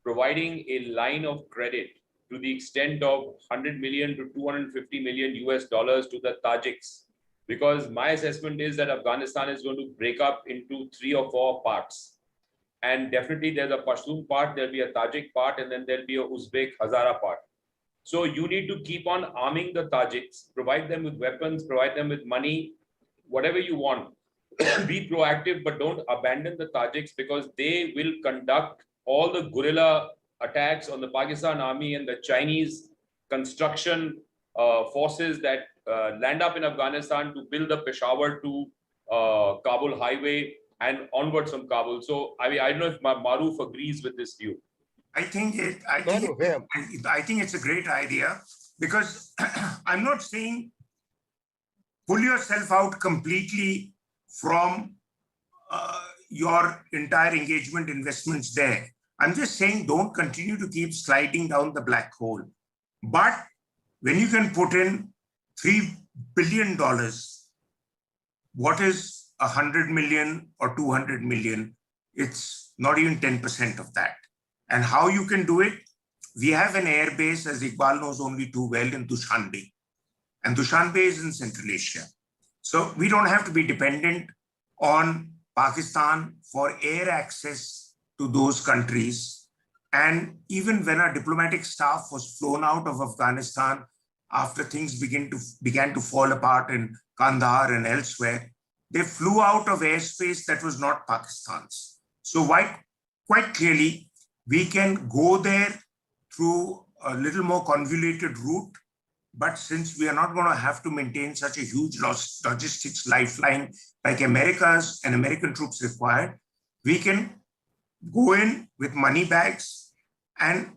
providing a line of credit to the extent of 100 million to 250 million US dollars to the Tajiks. Because my assessment is that Afghanistan is going to break up into 3 or 4 parts. And definitely there's a Pashtun part, there'll be a Tajik part, and then there'll be a Uzbek Hazara part. So you need to keep on arming the Tajiks, provide them with weapons, provide them with money, whatever you want. Be proactive, but don't abandon the Tajiks, because they will conduct all the guerrilla attacks on the Pakistan army and the Chinese construction forces that land up in Afghanistan to build the Peshawar to Kabul highway and onwards from Kabul. So I mean, I don't know if Maruf agrees with this view.
I think it's a great idea, because I'm not saying pull yourself out completely from your entire engagement investments there. I'm just saying don't continue to keep sliding down the black hole. But when you can put in $3 billion, what is 100 million or 200 million? It's not even 10% of that. And how you can do it? We have an air base, as Iqbal knows only too well, in Dushanbe. And Dushanbe is in Central Asia. So we don't have to be dependent on Pakistan for air access to those countries. And even when our diplomatic staff was flown out of Afghanistan after things began to fall apart in Kandahar and elsewhere, they flew out of airspace that was not Pakistan's. So quite clearly, we can go there through a little more convoluted route, but since we are not going to have to maintain such a huge logistics lifeline like America's and American troops required, we can go in with money bags. And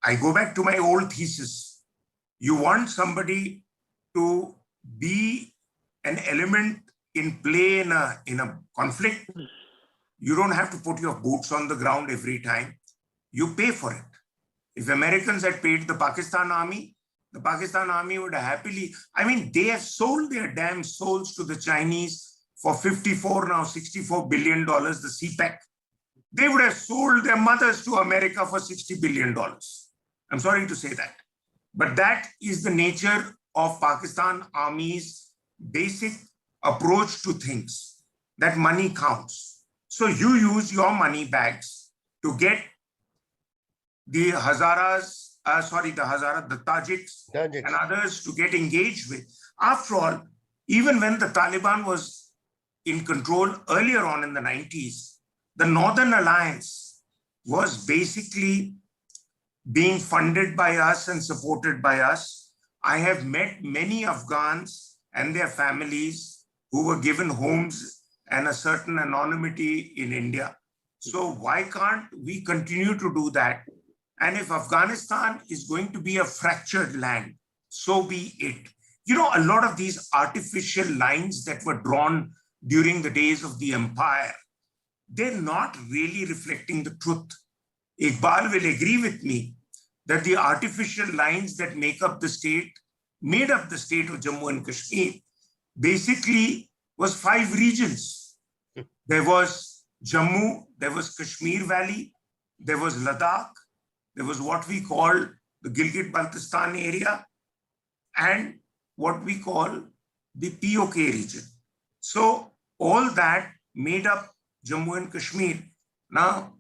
I go back to my old thesis. You want somebody to be an element in play in a conflict. You don't have to put your boots on the ground every time. You pay for it. If Americans had paid the Pakistan army would happily, I mean, they have sold their damn souls to the Chinese for $64 billion, the CPEC. They would have sold their mothers to America for $60 billion. I'm sorry to say that. But that is the nature of Pakistan Army's basic approach to things, that money counts. So you use your money bags to get the Tajiks and others to get engaged with. After all, even when the Taliban was in control earlier on in the 90s, the Northern Alliance was basically being funded by us and supported by us. I have met many Afghans and their families who were given homes and a certain anonymity in India. So why can't we continue to do that? And if Afghanistan is going to be a fractured land, so be it. You know, a lot of these artificial lines that were drawn during the days of the empire, they're not really reflecting the truth. Iqbal will agree with me that the artificial lines that made up the state of Jammu and Kashmir basically was 5 regions. There was Jammu, there was Kashmir Valley, there was Ladakh, there was what we call the Gilgit-Baltistan area, and what we call the POK region. So all that made up Jammu and Kashmir. Now,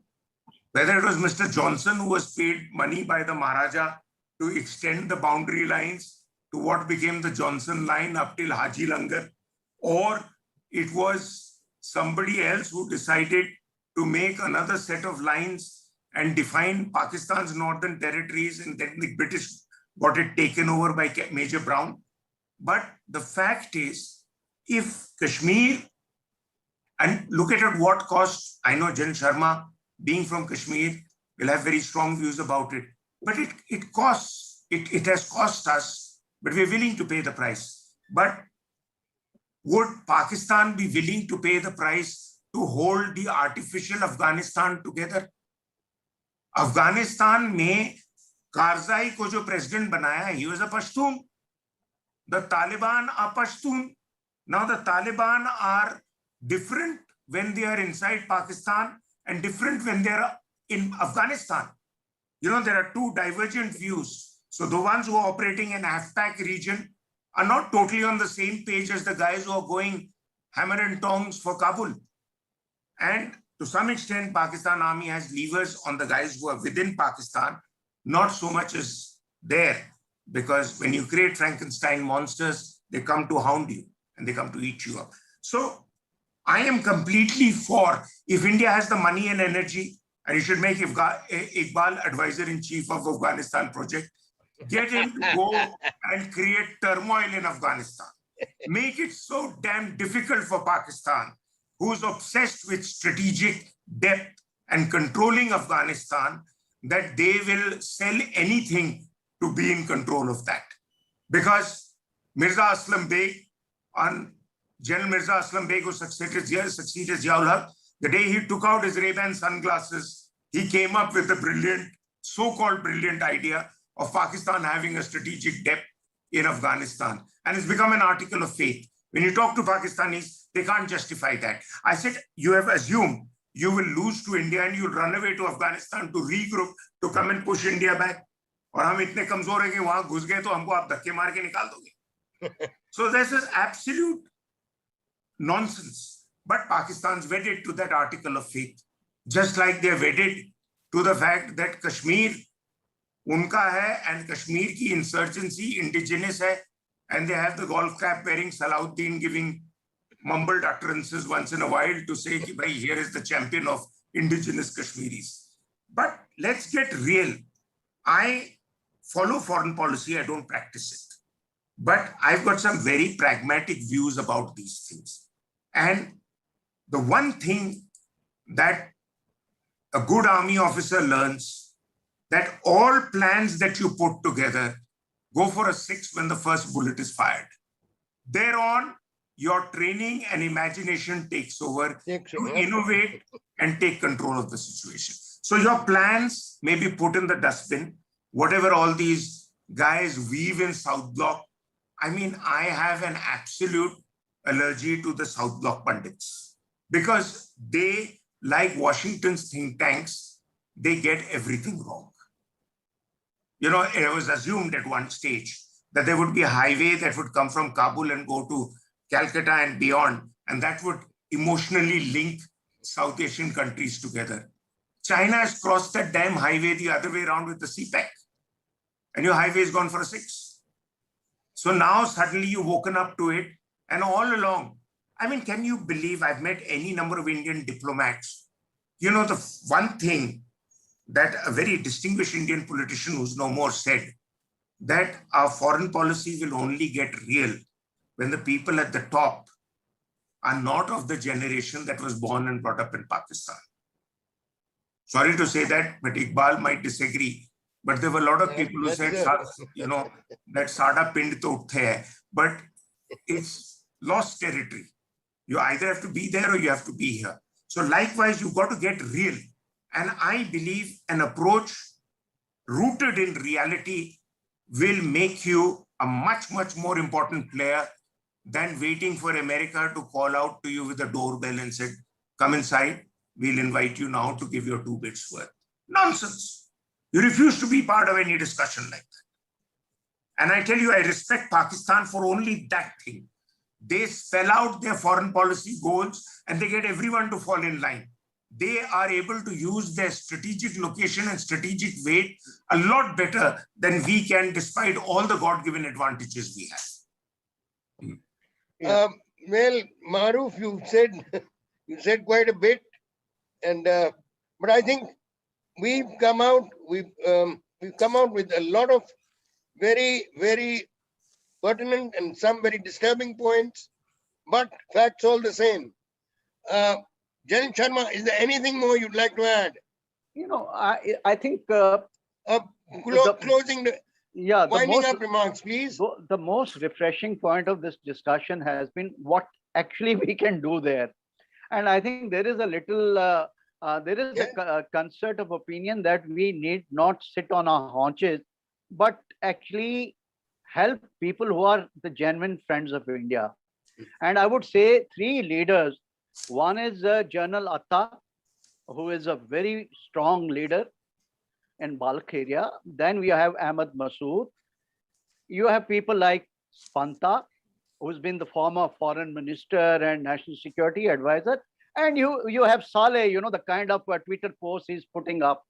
whether it was Mr. Johnson who was paid money by the Maharaja to extend the boundary lines to what became the Johnson line up till Haji Langar, or it was somebody else who decided to make another set of lines and define Pakistan's northern territories, and then the British got it taken over by Major Brown. But the fact is, if Kashmir, and look at what cost, I know Jan Sharma, being from Kashmir, will have very strong views about it. But it has cost us, but we're willing to pay the price. But would Pakistan be willing to pay the price to hold the artificial Afghanistan together? Afghanistan में Karzai को जो president बनाया, he was a Pashtun. The Taliban are Pashtun. Now the Taliban are different when they are inside Pakistan and different when they are in Afghanistan. You know, there are 2 divergent views. So the ones who are operating in AFPAC region are not totally on the same page as the guys who are going hammer and tongs for Kabul. And to some extent, Pakistan Army has levers on the guys who are within Pakistan, not so much as there, because when you create Frankenstein monsters, they come to hound you and they come to eat you up. So I am completely for, if India has the money and energy, and you should make Iqbal advisor-in-chief of Afghanistan project, get him to go and create turmoil in Afghanistan. Make it so damn difficult for Pakistan, who's obsessed with strategic depth and controlling Afghanistan, that they will sell anything to be in control of that. Because Mirza Aslam Beg, General Mirza Aslam Beg, who succeeded Ziaul Haq, the day he took out his Ray-Ban sunglasses, he came up with a brilliant, so-called brilliant idea of Pakistan having a strategic depth in Afghanistan. And it's become an article of faith. When you talk to Pakistanis, they can't justify that. I said, you have assumed you will lose to India and you'll run away to Afghanistan to regroup, to come and push India back. और हम इतने कमजोर हैं कि वहां घुस गए तो हमको आप धक्के मार के निकाल दोगे. So this is absolute nonsense. But Pakistan's wedded to that article of faith, just like they're wedded to the fact that Kashmir unka hai and Kashmir ki insurgency indigenous hai, and they have the golf cap wearing Salahuddin giving mumbled utterances once in a while to say ki bhai, here is the champion of indigenous Kashmiris. But let's get real. I follow foreign policy, I don't practice it. But I've got some very pragmatic views about these things. And the one thing that a good army officer learns, that all plans that you put together go for a 6 when the first bullet is fired. Thereon, your training and imagination takes over to innovate and take control of the situation. So your plans may be put in the dustbin, whatever all these guys weave in South Block. I mean, I have an absolute allergy to the South Block pundits because they, like Washington's think tanks, they get everything wrong. You know, it was assumed at one stage that there would be a highway that would come from Kabul and go to Calcutta and beyond, and that would emotionally link South Asian countries together. China has crossed that damn highway the other way around with the CPEC, and your highway is gone for a 6. So now suddenly you've woken up to it, and all along, I mean, can you believe I've met any number of Indian diplomats? You know, the one thing that a very distinguished Indian politician who's no more said, that our foreign policy will only get real when the people at the top are not of the generation that was born and brought up in Pakistan. Sorry to say that, but Iqbal might disagree. but there were a lot of people who said, that Sada Pind to Utthe hai. But it's lost territory. You either have to be there or you have to be here. So likewise, you've got to get real. And I believe an approach rooted in reality will make you a much, much more important player than waiting for America to call out to you with a doorbell and say, come inside, we'll invite you now to give your 2 bits worth. Nonsense. You refuse to be part of any discussion like that. And I tell you, I respect Pakistan for only that thing. They spell out their foreign policy goals and they get everyone to fall in line. They are able to use their strategic location and strategic weight a lot better than we can, despite all the God-given advantages we have.
Well, Maruf, you said quite a bit, and but I think we've come out with a lot of very, very pertinent and some very disturbing points, but facts all the same. Jalil Sharma, is there anything more you'd like to add?
I think
Closing the winding up
most,
remarks, please.
the most refreshing point of this discussion has been what actually we can do there. And I think there is a little, a concert of opinion that we need not sit on our haunches, but actually help people who are the genuine friends of India. And I would say 3 leaders. One is General Atta, who is a very strong leader in Balkh area. Then we have Ahmad Masood. You have people like Spanta, who's been the former foreign minister and national security advisor. And you have Saleh, the kind of Twitter posts he's putting up.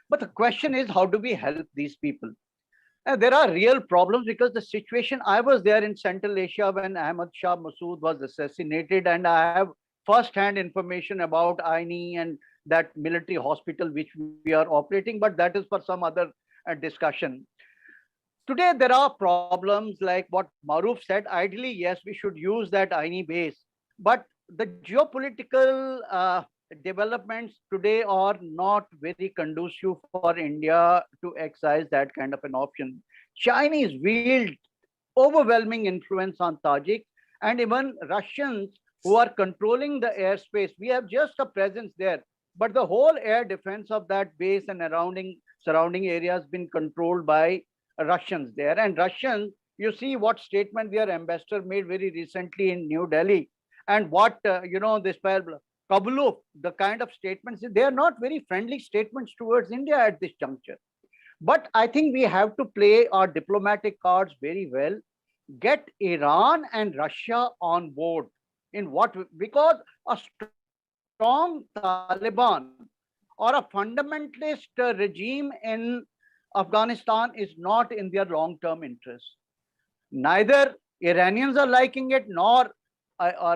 But the question is, how do we help these people? And there are real problems because the situation, I was there in Central Asia when Ahmad Shah Massoud was assassinated, and I have first-hand information about Aini and that military hospital which we are operating, but that is for some other discussion. Today, there are problems like what Maruf said. Ideally, yes, we should use that Aini base, but the geopolitical developments today are not very conducive for India to exercise that kind of an option. Chinese wield overwhelming influence on Tajik, and even Russians who are controlling the airspace. We have just a presence there, but the whole air defense of that base and surrounding areas has been controlled by Russians there. And Russians, you see what statement their ambassador made very recently in New Delhi, and what this Kabulov, the kind of statements, they are not very friendly statements towards India at this juncture. But I think we have to play our diplomatic cards very well, get Iran and Russia on board. Because a strong Taliban or a fundamentalist regime in Afghanistan is not in their long-term interest. Neither Iranians are liking it, nor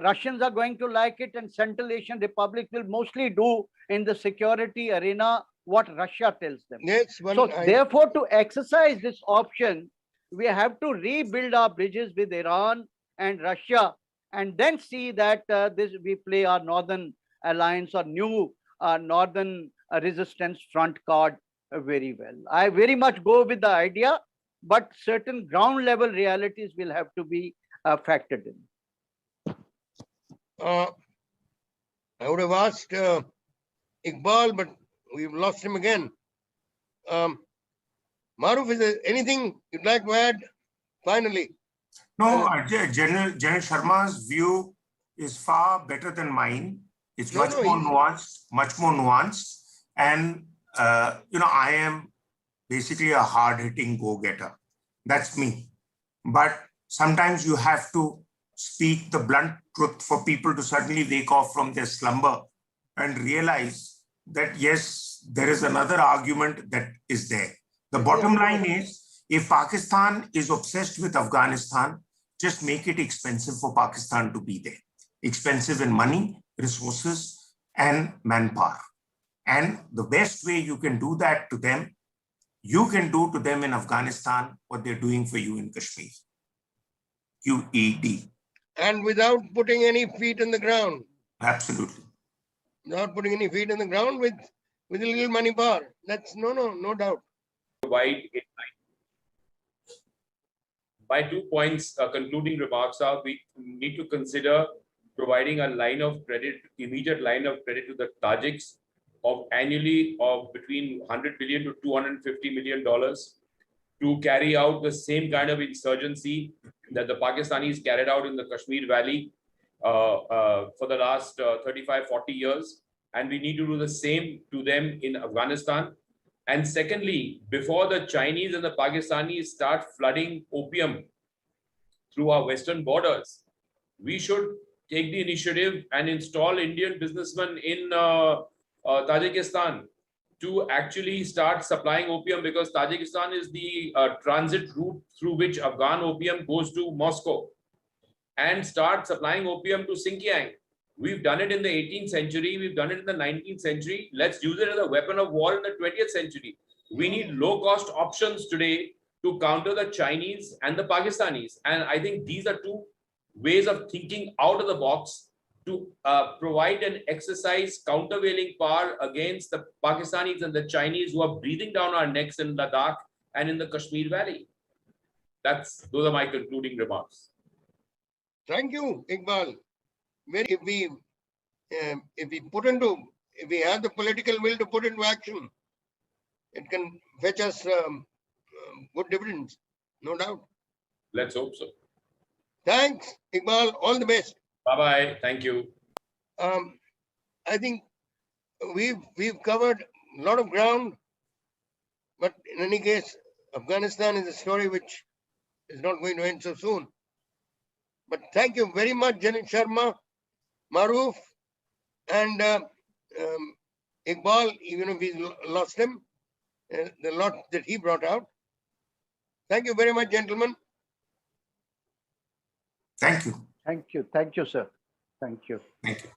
Russians are going to like it, and Central Asian Republic will mostly do in the security arena what Russia tells them.
Yes,
therefore, to exercise this option, we have to rebuild our bridges with Iran and Russia, and then see that we play our Northern Alliance or new Northern Resistance Front card very well. I very much go with the idea, but certain ground level realities will have to be factored in.
I would have asked Iqbal, but we've lost him again. Maruf, is there anything you'd like to add finally?
No, General Sharma's view is far better than mine. It's much more nuanced. And, I am basically a hard-hitting go-getter. That's me. But sometimes you have to speak the blunt truth for people to suddenly wake off from their slumber and realize that, yes, there is another argument that is there. The bottom line is, if Pakistan is obsessed with Afghanistan, just make it expensive for Pakistan to be there. Expensive in money, resources, and manpower. And the best way you can do that to them, you can do to them in Afghanistan what they're doing for you in Kashmir. QED.
And without putting any feet in the ground.
Absolutely.
Without putting any feet in the ground with a little money power. That's no doubt.
provide it. My 2 points, concluding remarks are we need to consider providing a line of credit, immediate line of credit to the Tajiks of annually of between 100 billion to 250 million dollars to carry out the same kind of insurgency that the Pakistanis carried out in the Kashmir Valley for the last 35, 40 years. And we need to do the same to them in Afghanistan. And secondly, before the Chinese and the Pakistanis start flooding opium through our western borders, we should take the initiative and install Indian businessmen in Tajikistan to actually start supplying opium, because Tajikistan is the transit route through which Afghan opium goes to Moscow, and start supplying opium to Xinjiang. We've done it in the 18th century. We've done it in the 19th century. Let's use it as a weapon of war in the 20th century. We need low-cost options today to counter the Chinese and the Pakistanis. And I think these are two ways of thinking out of the box to provide and exercise countervailing power against the Pakistanis and the Chinese who are breathing down our necks in Ladakh and in the Kashmir Valley. Those are my concluding remarks.
Thank you, Iqbal. If we have the political will to put into action, it can fetch us good dividends, no doubt.
Let's hope so.
Thanks, Iqbal. All the best.
Bye-bye. Thank you.
I think we've covered a lot of ground, but in any case, Afghanistan is a story which is not going to end so soon. But thank you very much, Janet Sharma, Maruf, and Iqbal, even if we lost him, the lot that he brought out. Thank you very much, gentlemen.
Thank you.
Thank you. Thank you, sir. Thank you.
Thank you.